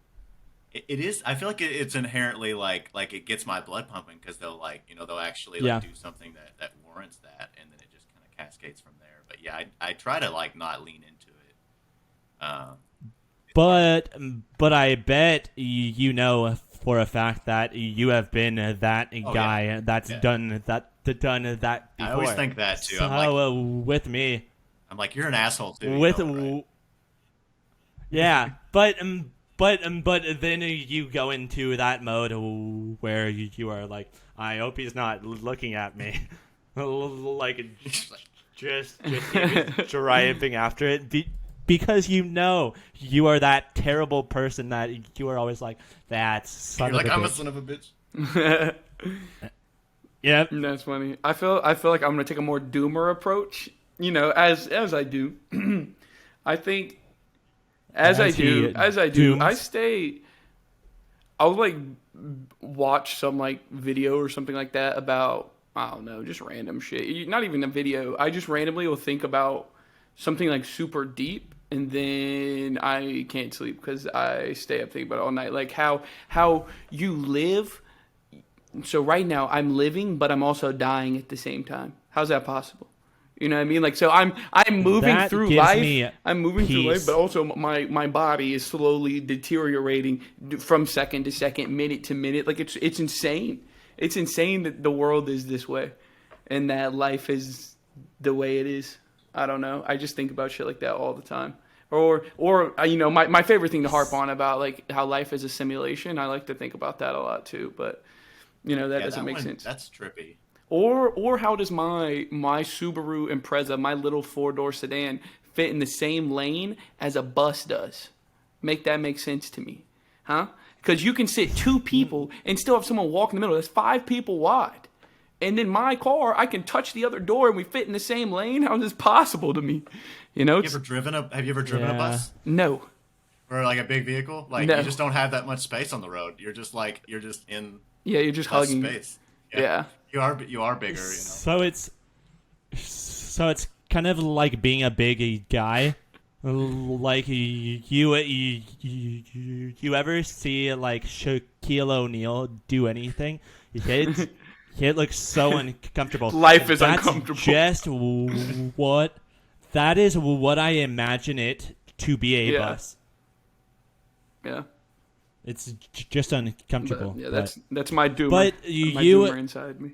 It is. I feel like it's inherently like it gets my blood pumping, because they'll they'll actually like do something that warrants that, and then it just kind of cascades from there. But yeah, I try to like not lean into it. But I bet you know for a fact that you have been that guy that's done that before. I always think that too. So with me, I'm like, you're an asshole too. with you know, right? yeah, but then you go into that mode where you are like, I hope he's not looking at me, like just driving after it. Because you know you are that terrible person that you are always like, that son You're of like, a I'm a bitch. son of a bitch. Yep. That's funny. I feel like I'm gonna take a more doomer approach. You know, as I do. I think as I do, dooms. I stay. I'll like watch some like video or something like that about, I don't know, just random shit. Not even a video. I just randomly will think about something like super deep, and then I can't sleep because I stay up thinking about it all night. Like how you live. So right now I'm living, but I'm also dying at the same time. How's that possible? You know what I mean? Like, so I'm moving That through gives life. me I'm moving through life, peace. but also my body is slowly deteriorating from second to second, minute to minute. Like it's insane. It's insane that the world is this way, and that life is the way it is. I don't know. I just think about shit like that all the time. Or you know, my favorite thing to harp on about like how life is a simulation. I like to think about that a lot too, but you know that doesn't make sense. That's trippy. Or how does my Subaru Impreza, my little 4-door sedan, fit in the same lane as a bus does? Make that make sense to me, huh? because you can sit 2 people and still have someone walk in the middle. That's 5 people wide. And then my car, I can touch the other door and we fit in the same lane. How is this possible to me? You know, Have you ever driven a bus no. or like a big vehicle? Like No. you just don't have that much space on the road. You're just in Yeah, you're just bus hugging. space. Yeah. You are bigger. So it's kind of like being a big guy. Like you ever see like Shaquille O'Neal do anything? It looks so uncomfortable. Life is That's uncomfortable. Just what that is what I imagine it to be a bus. Yeah. It's just uncomfortable. But, yeah, that's my doomer. But my doomer inside me.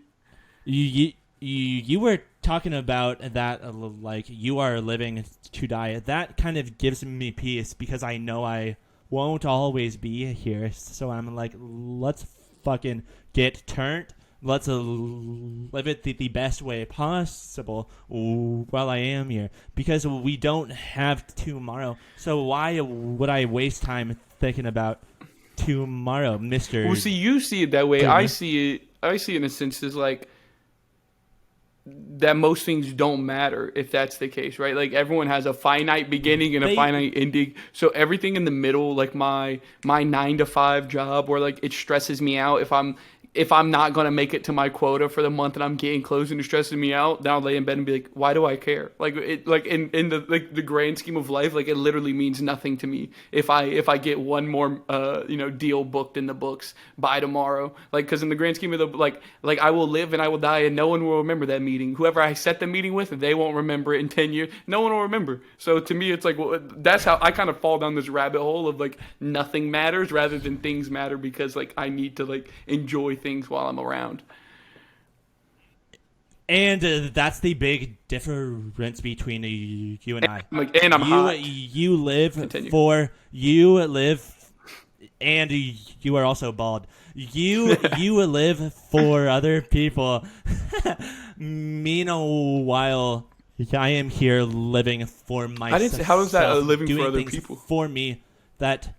You were talking about that like you are living to die. That kind of gives me peace because I know I won't always be here. So I'm like, let's fucking get turned. Let's live it the best way possible while I am here because we don't have tomorrow. So why would I waste time thinking about tomorrow, Mr. Well, see, you see it that way. Doomer. I see it in a sense as like that most things don't matter if that's the case, right? Like everyone has a finite beginning and a finite ending. So everything in the middle, like my 9 to 5 job, where like it stresses me out if I'm not gonna make it to my quota for the month and I'm getting close and it stresses me out, then I'll lay in bed and be like, why do I care? Like it, like in the like the grand scheme of life, like it literally means nothing to me if I get one more deal booked in the books by tomorrow. Like because in the grand scheme of the like I will live and I will die and no one will remember that meeting. Whoever I set the meeting with, they won't remember it in 10 years. No one will remember. So to me, it's like well, that's how I kind of fall down this rabbit hole of like nothing matters rather than things matter because like I need to like enjoy things while I'm around. And that's the big difference between you and I. And I'm hot. You live Continue. and you are also bald. You live for other people. Meanwhile, I am here living for myself. I didn't say, how is that living doing for other things people? For me, that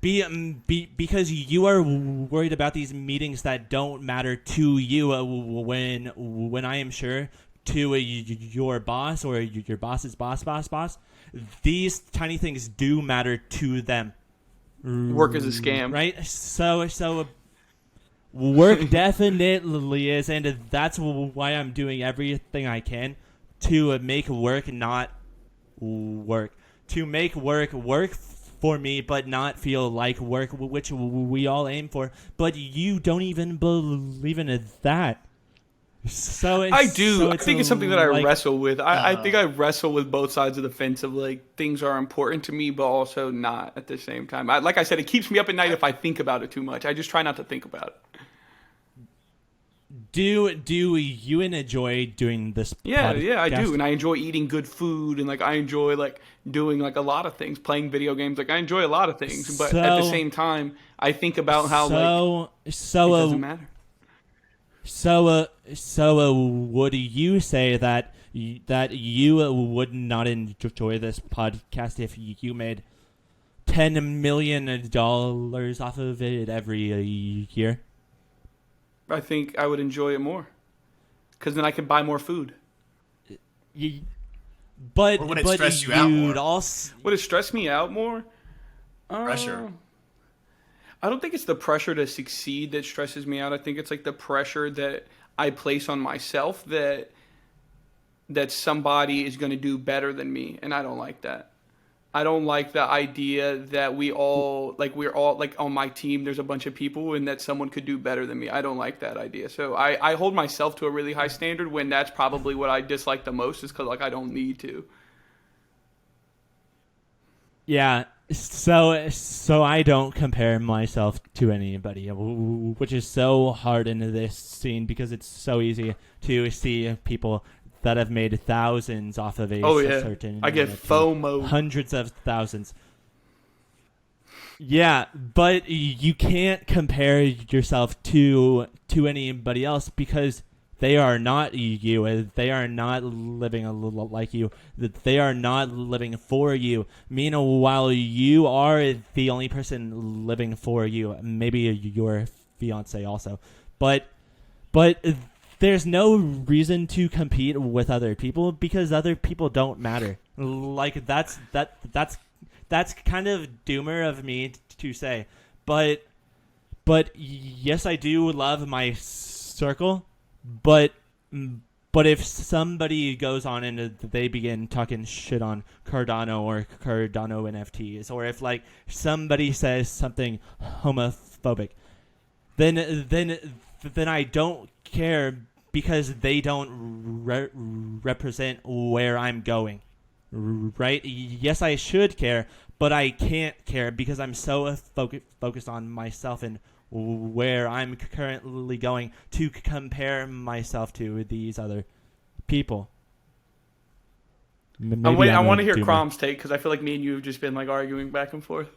because you are worried about these meetings that don't matter to you when I am sure to your boss or your boss's boss, these tiny things do matter to them. Work is a scam. Right? So work definitely is, and that's why I'm doing everything I can to make work not work. To make work for me, but not feel like work, which we all aim for. But you don't even believe in that. So I do. So I think it's something that I like, wrestle with. I think I wrestle with both sides of the fence of like things are important to me, but also not at the same time. Like I said, it keeps me up at night if I think about it too much. I just try not to think about it. Do you enjoy doing this? Yeah, podcast? I do, and I enjoy eating good food, and like I enjoy like doing like a lot of things, playing video games. Like I enjoy a lot of things, but at the same time, I think about how it doesn't matter. So would you say that you would not enjoy this podcast if you made $10 million off of it every year? I think I would enjoy it more because then I could buy more food. But or would it stress you out more? Would it stress me out more? Pressure. I don't think it's the pressure to succeed that stresses me out. I think it's like the pressure that I place on myself that somebody is going to do better than me, and I don't like that. I don't like the idea that we're all like on my team there's a bunch of people and that someone could do better than me. I don't like that idea. So I hold myself to a really high standard when that's probably what I dislike the most is because like I don't need to. Yeah, so I don't compare myself to anybody, which is so hard in this scene because it's so easy to see people that have made thousands off of a certain... I get FOMO. Hundreds of thousands. Yeah, but you can't compare yourself to anybody else because they are not you. They are not living like you. That they are not living for you. Meanwhile, you are the only person living for you. Maybe your fiance also, but there's no reason to compete with other people because other people don't matter. Like that's kind of doomer of me to say, but yes, I do love my circle, but if somebody goes on and they begin talking shit on Cardano or Cardano NFTs, or if like somebody says something homophobic, then I don't care because they don't represent where I'm going. Right? Yes, I should care, but I can't care because I'm so focused on myself and where I'm currently going to compare myself to these other people. I want to hear Krom's take because I feel like me and you have just been like arguing back and forth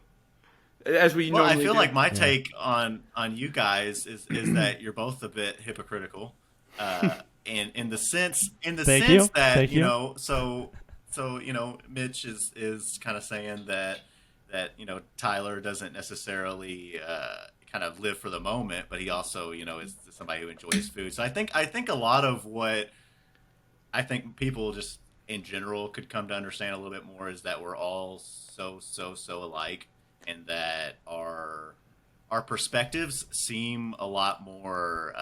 as we Well, I normally feel do. like my take on you guys is that you're both a bit hypocritical, in the sense Thank you. that Thank you you. know so Mitch is kind of saying that Tyler doesn't necessarily kind of live for the moment, but he also is somebody who enjoys food. So I think a lot of what I think people just in general could come to understand a little bit more is that we're all so alike, and that our perspectives seem a lot more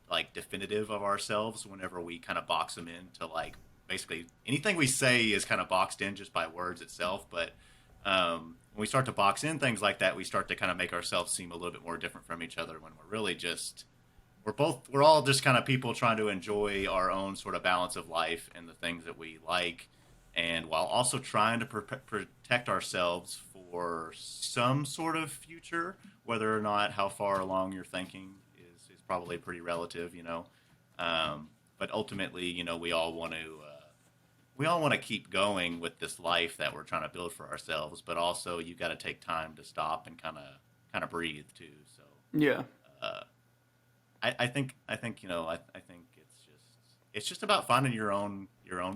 like definitive of ourselves whenever we kind of box them into like basically anything we say is kind of boxed in just by words itself. But when we start to box in things like that, we start to kind of make ourselves seem a little bit more different from each other when we're really just we're all just kind of people trying to enjoy our own sort of balance of life and the things that we like, and while also trying to protect ourselves for some sort of future, whether or not how far along you're thinking is probably pretty relative. But ultimately, we all want to keep going with this life that we're trying to build for ourselves, but also you got to take time to stop and kind of breathe too. So Yeah. I think I think it's just about finding your own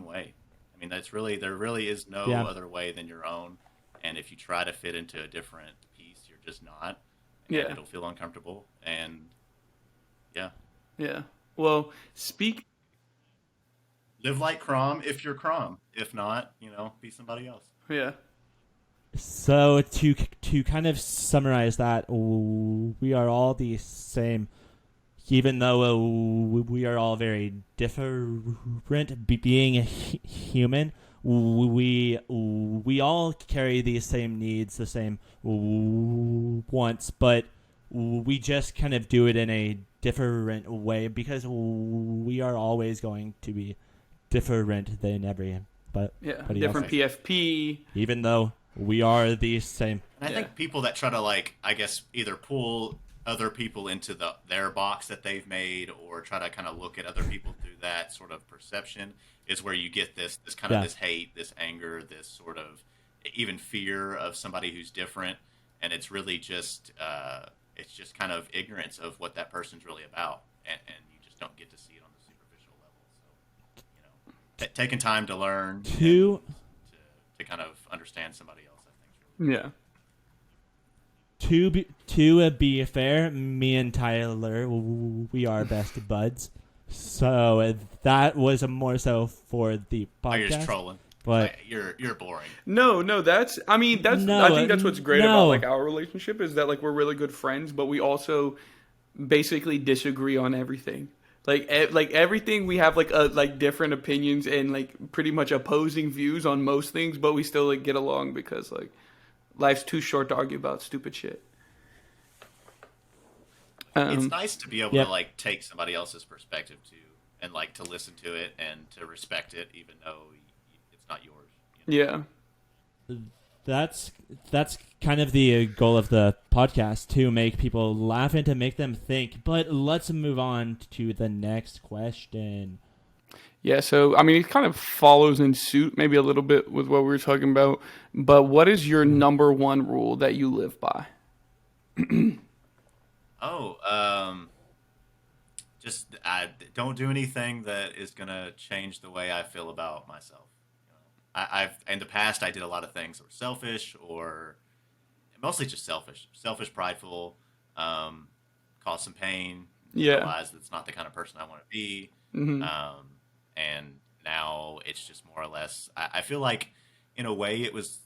way. I mean, there really is no other way than your own. And if you try to fit into a different piece, you're just not. And Yeah. it'll feel uncomfortable. And yeah, Yeah. Well, live like Krom if you're Krom. If not, be somebody else. Yeah. So to kind of summarize that, we are all the same, even though we are all very different. Being human, we all carry these same needs, the same wants, but we just kind of do it in a different way because we are always going to be different than everybody different else. PFP. Even though we are the same. And I think people that try to I guess either pull other people into their box that they've made, or try to kind of look at other people through that sort of perception, is where you get this kind of this hate, this anger, this sort of even fear of somebody who's different, and it's really just kind of ignorance of what that person's really about, and you just don't get to see it on the superficial level. So taking time to learn to kind of understand somebody else, I think, is really Yeah. To be fair, me and Tyler, we are best buds. So that was more so for the podcast. Oh, you're just trolling. But you're boring. No, that's. I think that's what's great about like our relationship is that like we're really good friends, but we also basically disagree on everything. Like everything, we have like different opinions and like pretty much opposing views on most things, but we still like get along because like life's too short to argue about stupid shit. It's nice to be able to like take somebody else's perspective too, and like to listen to it and to respect it, even though it's not yours. Yeah. That's kind of the goal of the podcast, to make people laugh and to make them think. But let's move on to the next question. Yeah, so I mean, it kind of follows in suit, maybe a little bit with what we were talking about. But what is your number one rule that you live by? just I don't do anything that is gonna change the way I feel about myself. You know, I've in the past I did a lot of things that were selfish or mostly just selfish, prideful, um, caused some pain. Yeah. Realized that's not the kind of person I want to be, Hmm. um, and now it's just more or less. I feel like, in a way, it was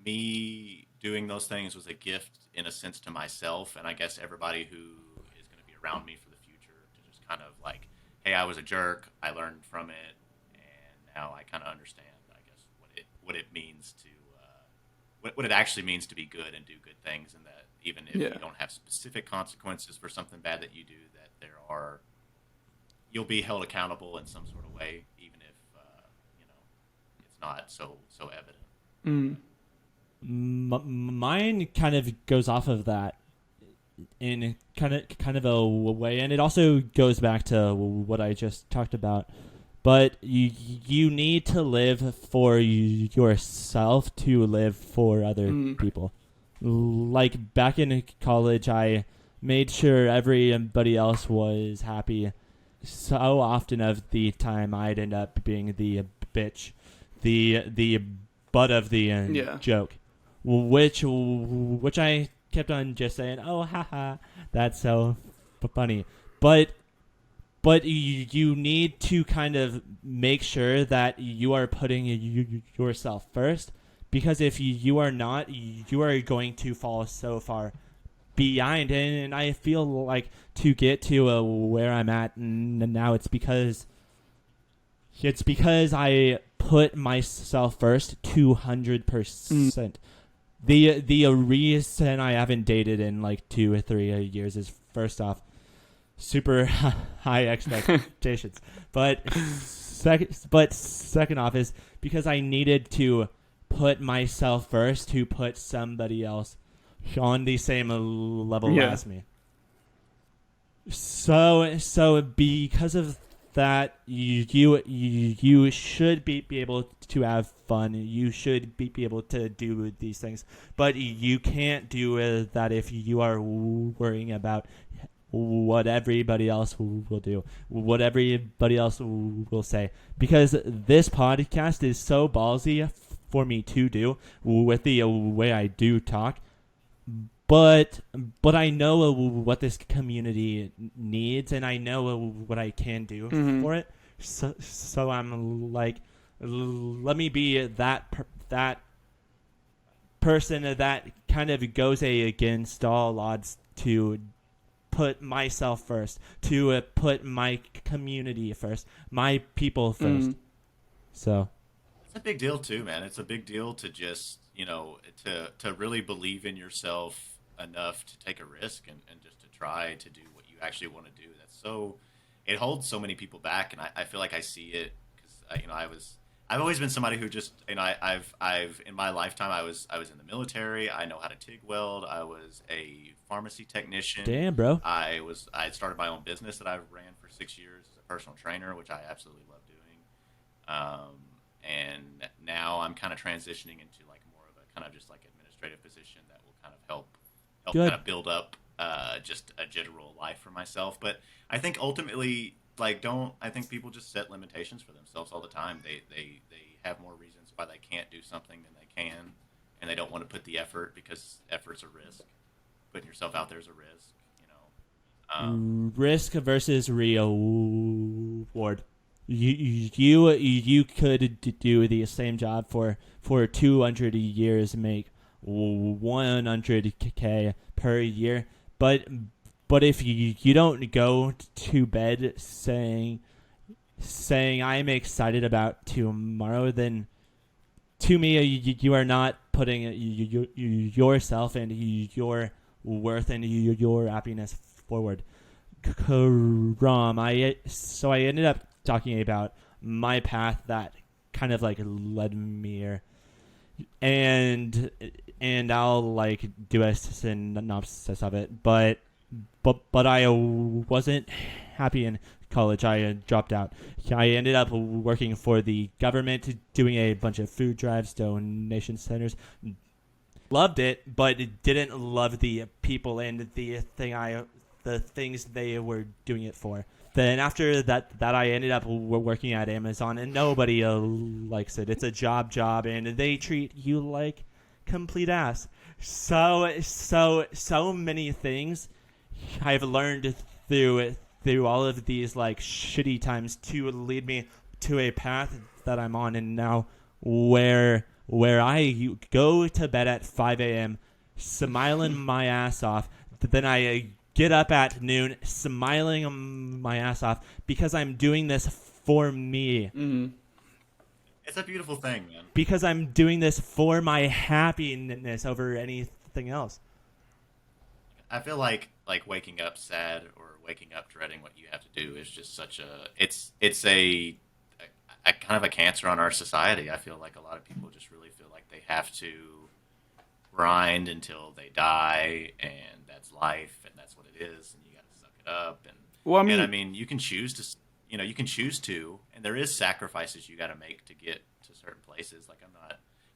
me doing those things was a gift in a sense to myself, and I guess everybody who is going to be around me for the future to just kind of like, hey, I was a jerk. I learned from it, and now I kind of understand, I guess, what it means to what it actually means to be good and do good things, and that even if Yeah. you don't have specific consequences for something bad that you do, that there are you'll be held accountable in some sort of way, even if you know it's not so evident. Mm. Mine kind of goes off of that in kind of a way, and it also goes back to what I just talked about. But you need to live for yourself to live for other Mm. people. Like back in college, I made sure everybody else was happy. So often of the time, I'd end up being the bitch, the butt of the Yeah. joke, which I kept on just saying, "Oh, haha, that's so funny," but you need to kind of make sure that you are putting yourself first, because if you are not, you are going to fall so far behind. And I feel like to get to where I'm at now, it's because I put myself first 200%. The reason I haven't dated in like 2 or 3 years is, first off, super high expectations. But second off is because I needed to put myself first to put somebody else on the same level Yeah. as me. So because of that, you should be able to have fun. You should be able to do these things, but you can't do that if you are worrying about what everybody else will do, what everybody else will say. Because this podcast is so ballsy for me to do with the way I do talk, but I know what this community needs, and I know what I can do Mhm. for it. So I'm like, let me be that person that kind of goes against all odds to put myself first, to put my community first, my people first. Mm. So It's a big deal too, man. It's a big deal to just to really believe in yourself enough to take a risk and just to try to do what you actually want to do. That's so it holds so many people back, and I feel like I see it because I've always been somebody who just I've in my lifetime I was in the military. I know how to TIG weld. I was a pharmacy technician. damn, bro. I had started my own business that I ran for 6 years as a personal trainer, which I absolutely love doing. And now I'm kind of transitioning into like more of a kind of just like administrative position that will kind of help Good. kind of build up just a general life for myself. But I think ultimately, like, don't I think people just set limitations for themselves all the time. They have more reasons why they can't do something than they can, and they don't want to put the effort because effort's a risk. Putting yourself out there is a risk, you know. Risk versus reward. You could do the same job for 200 years, make 100K per year, but if you don't go to bed saying I'm excited about tomorrow, then to me you are not putting yourself and your worth and your happiness forward. Krom, I ended up talking about my path that kind of like led me here, and I'll like do a synopsis of it, but I wasn't happy in college. I dropped out. I ended up working for the government, doing a bunch of food drives, donation centers. Loved it, but didn't love the people and the things they were doing it for. then after that I ended up working at Amazon, and nobody likes it. It's a job, and they treat you like complete ass. So many things I've learned through all of these like shitty times to lead me to a path that I'm on, and now where I go to bed at 5 a.m. smiling my ass off. Then I get up at noon smiling my ass off because I'm doing this for me. Mm-hmm. It's a beautiful thing, man. Because I'm doing this for my happiness over anything else. I feel like waking up sad or waking up dreading what you have to do is just such a it's a kind of a cancer on our society. I feel like a lot of people just really feel like they have to grind until they die, and that's life, and that's what it is, and you got to suck it up. And Well, I mean, you can choose to, you can choose to, and there is sacrifices you got to make to get to certain places. Like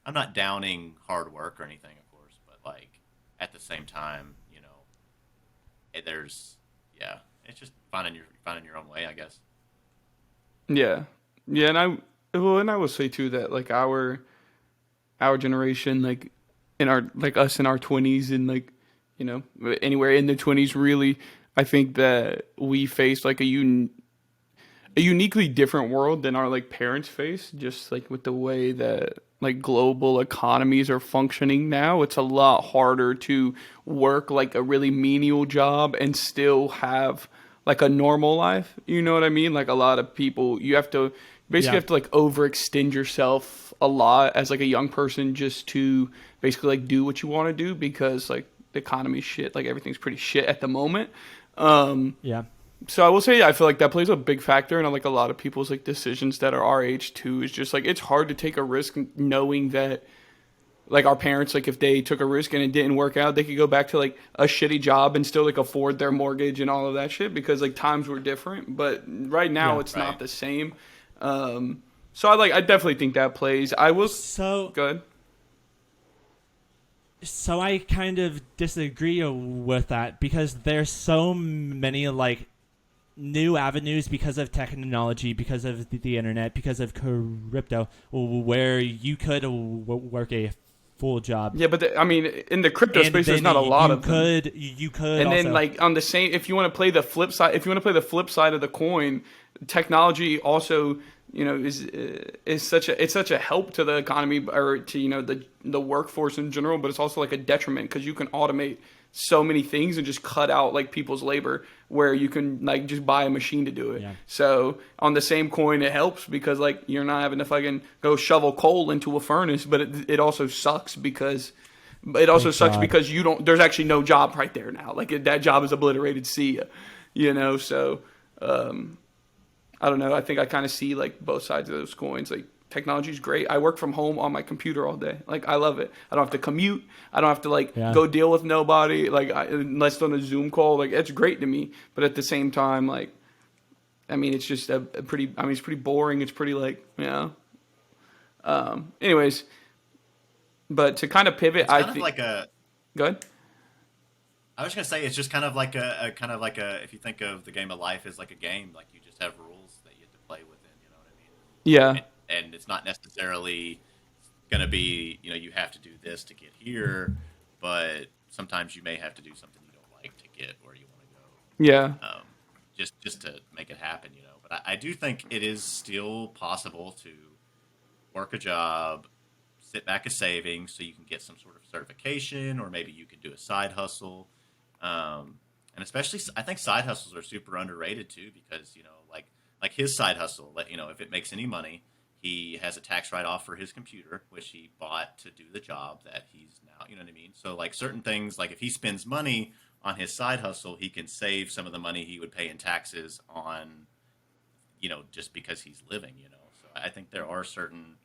I'm not downing hard work or anything, of course, but like at the same time, there's it's just finding your own way, I guess. Yeah, yeah, and I will say too that like our generation, like in our like us in our 20s and like anywhere in the 20s, really, I think that we face like a uniquely different world than our like parents face. Just like with the way that like global economies are functioning now, it's a lot harder to work like a really menial job and still have like a normal life. You know what I mean? Like a lot of people, you have to basically have to like overextend yourself a lot as like a young person just to basically like do what you want to do, because like the economy's shit, like everything's pretty shit at the moment. Yeah. So I will say, I feel like that plays a big factor in like a lot of people's like decisions that are our age too. Is just like it's hard to take a risk knowing that like our parents, like if they took a risk and it didn't work out, they could go back to like a shitty job and still like afford their mortgage and all of that shit, because like times were different. But right now it's not the same. So I definitely think that plays. I will. So Good. So I kind of disagree with that, because there's so many like new avenues because of technology, because of the internet, because of crypto, where you could work a full job. Yeah, but I mean, in the crypto And space, there's then not a lot of them. You could And also, then like on the same, if you want to play the flip side, of the coin, technology also is such a help to the economy, or to the workforce in general, but it's also like a detriment because you can automate so many things and just cut out like people's labor, where you can like just buy a machine to do it. Yeah. So on the same coin, it helps because like you're not having to fucking go shovel coal into a furnace, but it also sucks because you don't. There's actually no job right there now. Like that job is obliterated. See ya. So I don't know. I think I kind of see like both sides of those coins. Like technology is great. I work from home on my computer all day. Like I love it. I don't have to commute. I don't have to go deal with nobody. Like unless on a Zoom call. Like it's great to me. But at the same time, like I mean, it's just it's pretty boring. It's pretty like Anyways, but to kind of pivot, I think like go ahead. I was gonna say it's just kind of like a if you think of the game of life as like a game, like you just have rules that you have to play within. You know what I mean? Yeah. And it's not necessarily gonna be you have to do this to get here, but sometimes you may have to do something you don't like to get where you want to go. Yeah. Just to make it happen. But I do think it is still possible to work a job, sit back a savings so you can get some sort of certification, or maybe you can do a side hustle. And especially, I think side hustles are super underrated too, because like his side hustle, if it makes any money, he has a tax write-off for his computer, which he bought to do the job that he's now. You know what I mean? So like certain things, like if he spends money on his side hustle, he can save some of the money he would pay in taxes on, just because he's living. So I think there are certain.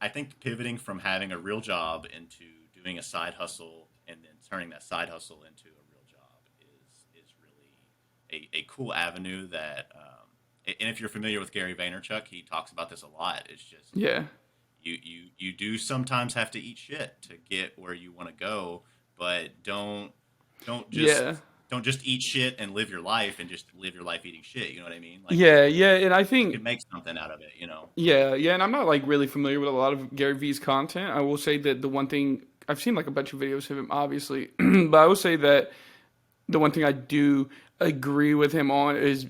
I think pivoting from having a real job into doing a side hustle and then turning that side hustle into a real job is really a cool avenue that, and if you're familiar with Gary Vaynerchuk, he talks about this a lot. It's just, you do sometimes have to eat shit to get where you want to go, but don't just don't just eat shit and live your life and just live your life eating shit. You know what I mean? Like, Yeah, yeah, and I you think can make something out of it. You know? yeah, yeah, and I'm not like really familiar with a lot of Gary Vee's content. I will say that the one thing I've seen like a bunch of videos of him, obviously, but I will say that the one thing I do agree with him on is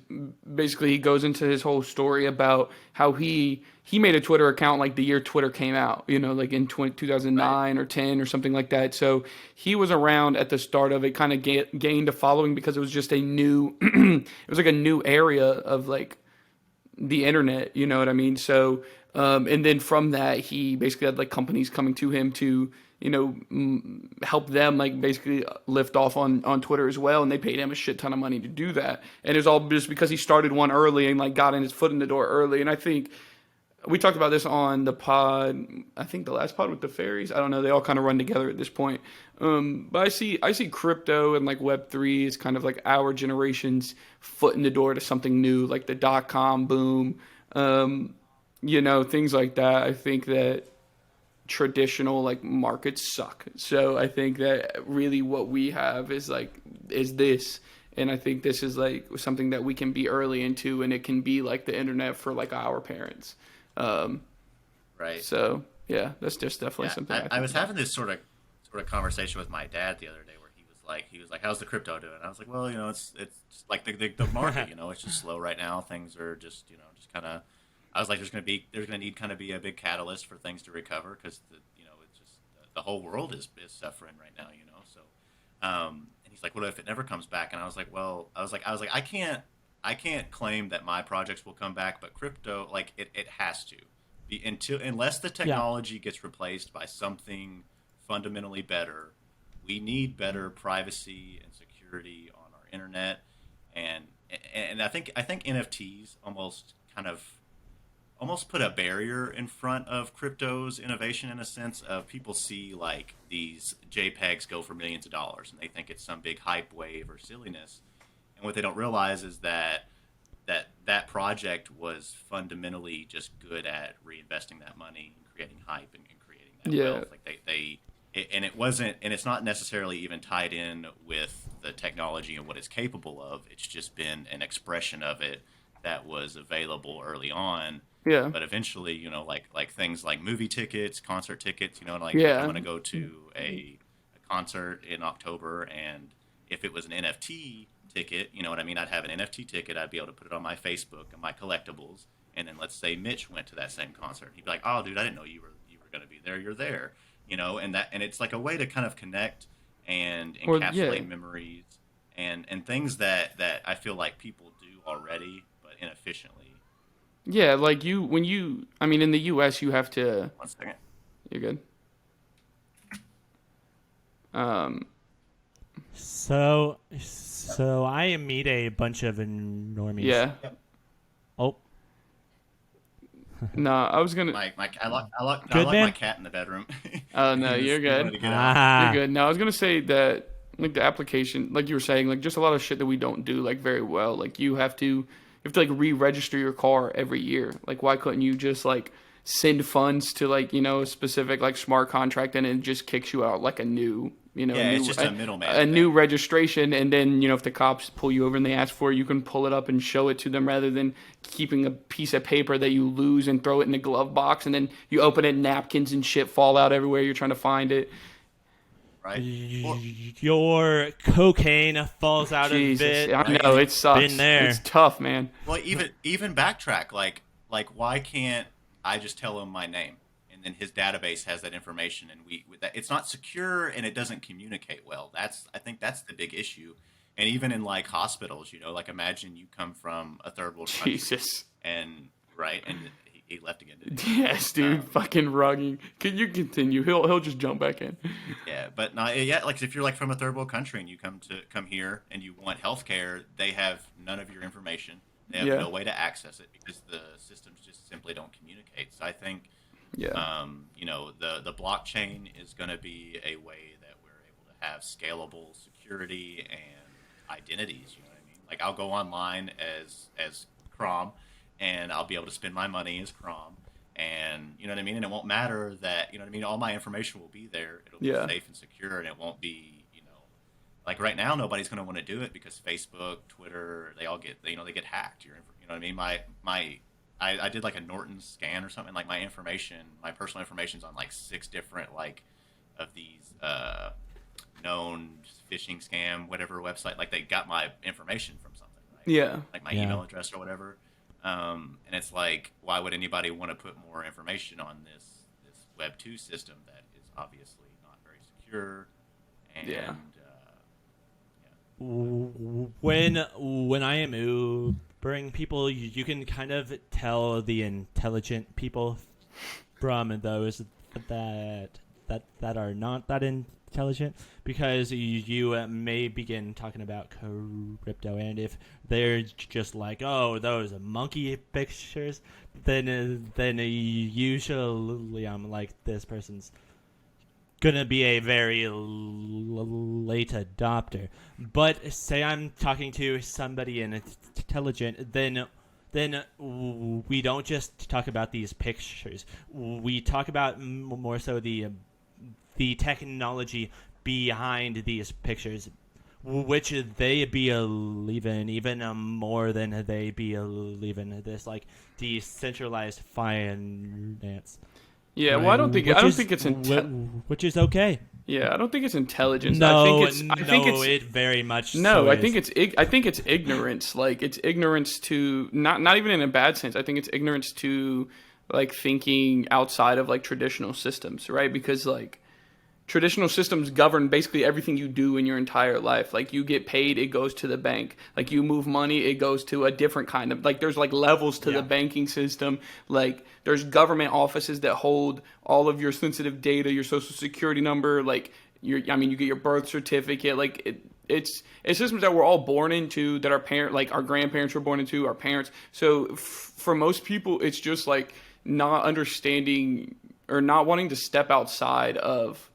basically he goes into his whole story about how he made a Twitter account like the year Twitter came out, you know, like in 2009 or 10 or something like that. So he was around at the start of it, kind of gained a following because it was just a new, it was like a new area of like the internet, you know what I mean? So, and then from that, he basically had like companies coming to him to, you know, help them like basically lift off on Twitter as well. And they paid him a shit ton of money to do that. And it was all just because he started one early and like got in his foot in the door early. And I think we talked about this on the pod. I think the last pod with the fairies. I don't know. They all kind of run together at this point. But I see crypto and like Web3 is kind of like our generation's foot in the door to something new, like the .com boom. You know, things like that. I think that traditional like markets suck. So I think that really what we have is this. And I think this is like something that we can be early into, and it can be like the internet for like our parents. Right. So yeah, that's just definitely Yeah, something. I was having this sort of conversation with my dad the other day where he was like, how's the crypto doing? I was like, well, you know, it's just like the market, you know, it's just slow right now. Things are just, you know, just kind of. I was like, there's going to need kind of be a big catalyst for things to recover because you know, it's just the whole world is suffering right now, you know. So, and he's like, what if it never comes back? And I was like, well, I can't claim that my projects will come back, but crypto, like it has to be unless the technology gets replaced by something fundamentally better. We need better privacy and security on our internet, and I think NFTs almost put a barrier in front of crypto's innovation in a sense of people see like these JPEGs go for millions of dollars and they think it's some big hype wave or silliness. And what they don't realize is that project was fundamentally just good at reinvesting that money and creating hype and creating that wealth. Like and it wasn't, and it's not necessarily even tied in with the technology and what it's capable of. It's just been an expression of it that was available early on. Yeah. But eventually, you know, like things like movie tickets, concert tickets, you know, like Yeah. I'm going to go to a concert in October, and if it was an NFT ticket, you know what I mean? I'd have an NFT ticket. I'd be able to put it on my Facebook and my collectibles. And then let's say Mitch went to that same concert. He'd be like, "Oh, dude, I didn't know you were going to be there. You're there." You know, and it's like a way to kind of connect and encapsulate memories and things that I feel like people do already, but inefficiently. Yeah, like I mean, in the U.S., you have to. 1 second. You're good. So I meet a bunch of normies. Yeah. Yep. Oh. No, I was gonna. I locked Good, man? my cat in the bedroom. Oh no, He you're wanted to good. get out. You're good. No, I was gonna say that like the application, like you were saying, like just a lot of shit that we don't do like very well. Like you have to like re-register your car every year. Like why couldn't you just like send funds to like, you know, a specific like smart contract and it just kicks you out like a new, you know, Yeah, it's just a middleman a new registration, and then, you know, if the cops pull you over and they ask for it, you can pull it up and show it to them rather than keeping a piece of paper that you lose and throw it in the glove box and then you open it, napkins and shit fall out everywhere you're trying to find it. Right. Your cocaine falls out Jesus, of it. I know it sucks. Been there. It's tough, man. Well, even backtrack. Like why can't I just tell him my name, and then his database has that information, and it's not secure and it doesn't communicate well. I think that's the big issue. And even in like hospitals, you know, like imagine you come from a third world country, Jesus. and he left again. Didn't he? Yes, dude, fucking rugging. Can you continue? He'll just jump back in. Yeah, but not yeah. Like if you're like from a third world country and you come here and you want healthcare, they have none of your information. They have no way to access it because the systems just simply don't communicate. So I think, you know, the blockchain is going to be a way that we're able to have scalable security and identities. You know what I mean? Like I'll go online as Krom, and I'll be able to spend my money as Krom, and you know what I mean. And it won't matter that, you know what I mean. All my information will be there. It'll be safe and secure, and it won't be, you know, like right now, nobody's going to want to do it because Facebook, Twitter, they all get, they get hacked. You know what I mean? I did like a Norton scan or something. Like my personal information's on like 6 different like of these known phishing scam whatever website. Like they got my information from something, right? Yeah. Like my email address or whatever. And it's like, why would anybody want to put more information on this Web 2 system that is obviously not very secure? And when I am Ubering people, you can kind of tell the intelligent people from those that are not that intelligent, because you may begin talking about crypto, and if they're just like, oh, those monkey pictures, then usually I'm like, this person's gonna be a very late adopter. But say I'm talking to somebody intelligent, then we don't just talk about these pictures. We talk about more so the technology behind these pictures, which they believe in even more than they believe in this like decentralized finance. Yeah, well, I don't think it's which is okay. Yeah, I don't think it's intelligence. No, I think it's it very much. no. So I think it's ignorance. Like it's ignorance to not even in a bad sense. I think it's ignorance to like thinking outside of like traditional systems, right? Because like traditional systems govern basically everything you do in your entire life. Like you get paid, it goes to the bank. Like you move money, it goes to a different kind of, like there's like levels to the banking system. Like there's government offices that hold all of your sensitive data, your social security number, like you get your birth certificate. Like it's systems that we're all born into, that our grandparents were born into, our parents. So for most people, it's just like not understanding or not wanting to step outside of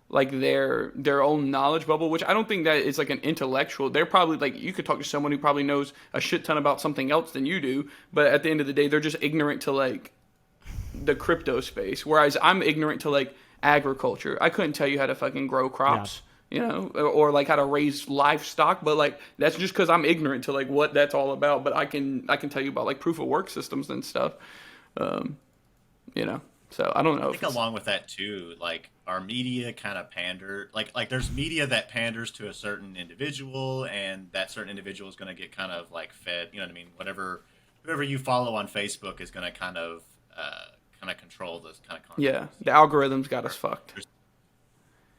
like their own knowledge bubble, which I don't think that it's like an intellectual. They're probably like, you could talk to someone who probably knows a shit ton about something else than you do, but at the end of the day, they're just ignorant to like the crypto space. Whereas I'm ignorant to like agriculture. I couldn't tell you how to fucking grow crops, or like how to raise livestock, but like that's just because I'm ignorant to like what that's all about. But I can tell you about like proof of work systems and stuff. So I don't know. I think along with that too, like our media kind of pander, like there's media that panders to a certain individual, and that certain individual is going to get kind of like fed. You know what I mean? Whoever you follow on Facebook is going to kind of control this kind of content. Yeah, the algorithms got us fucked.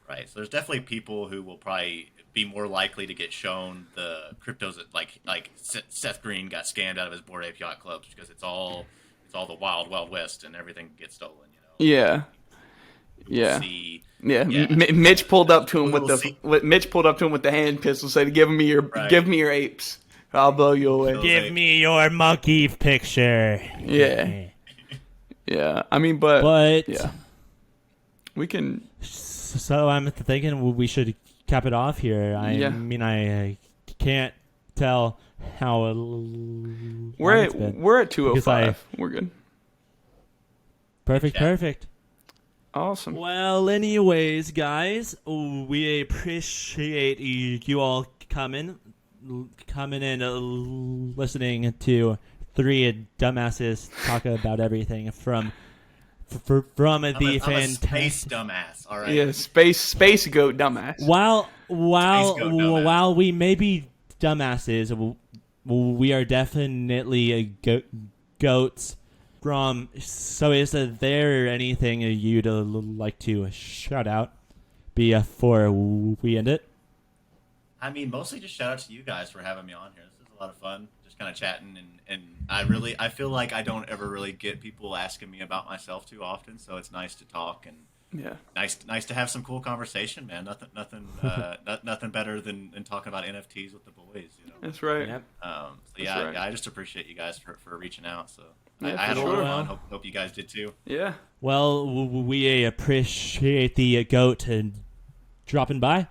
Right. So there's definitely people who will probably be more likely to get shown the cryptos that like Seth Green got scammed out of his Bored Ape Yacht Clubs because it's all the wild west and everything gets stolen. Yeah. Yeah. Mitch pulled up to him with the hand pistol, said, "Give me your apes. I'll blow you away. Give me your monkey picture." Yeah. Yeah. I mean, but yeah, we can. So I'm thinking we should cap it off here. I mean, I can't tell how we're at 2:05. We're good. Perfect. Awesome. Well, anyways, guys, we appreciate you all coming and listening to 3 dumbasses talk about everything from the fantastic space dumbass. All right. Yeah, space goat dumbass. While we may be dumbasses, we are definitely goats. So is there anything you'd like to shout out before we end it? I mean, mostly just shout out to you guys for having me on here. This is a lot of fun, just kind of chatting, and I feel like I don't ever really get people asking me about myself too often, so it's nice to talk and nice to have some cool conversation, man. Nothing better than talking about NFTs with the boys. That's right. Yep. I just appreciate you guys for reaching out. So. I had a lot of fun. Hope you guys did too. Yeah. Well, we appreciate the goat dropping by.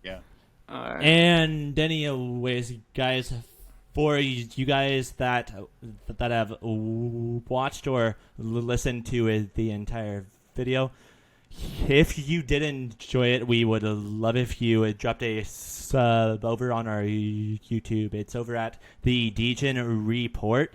Yeah. All right. And anyways, guys, for you guys that have watched or listened to the entire video, If you did enjoy it, we would love if you dropped a sub over on our YouTube. It's over at the Degen Report.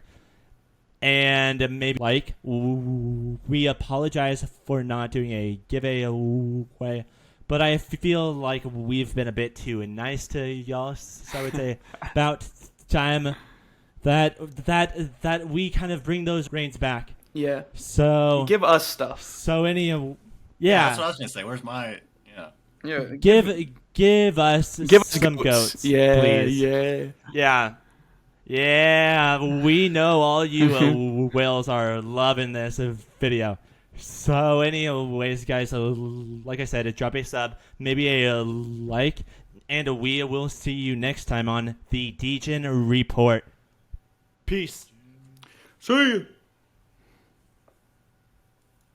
And maybe we apologize for not doing a giveaway, but I feel like we've been a bit too nice to y'all. So I would say about time that we kind of bring those reins back. Yeah. So Give us stuff. So any That's yeah, what I was gonna say. Where's my Yeah. give us some goats. Yeah. please. Yeah. Yeah, we know all you whales are loving this video. So anyways, guys, like I said, drop a sub, maybe a like, and we will see you next time on the Degen Report. Peace. See you.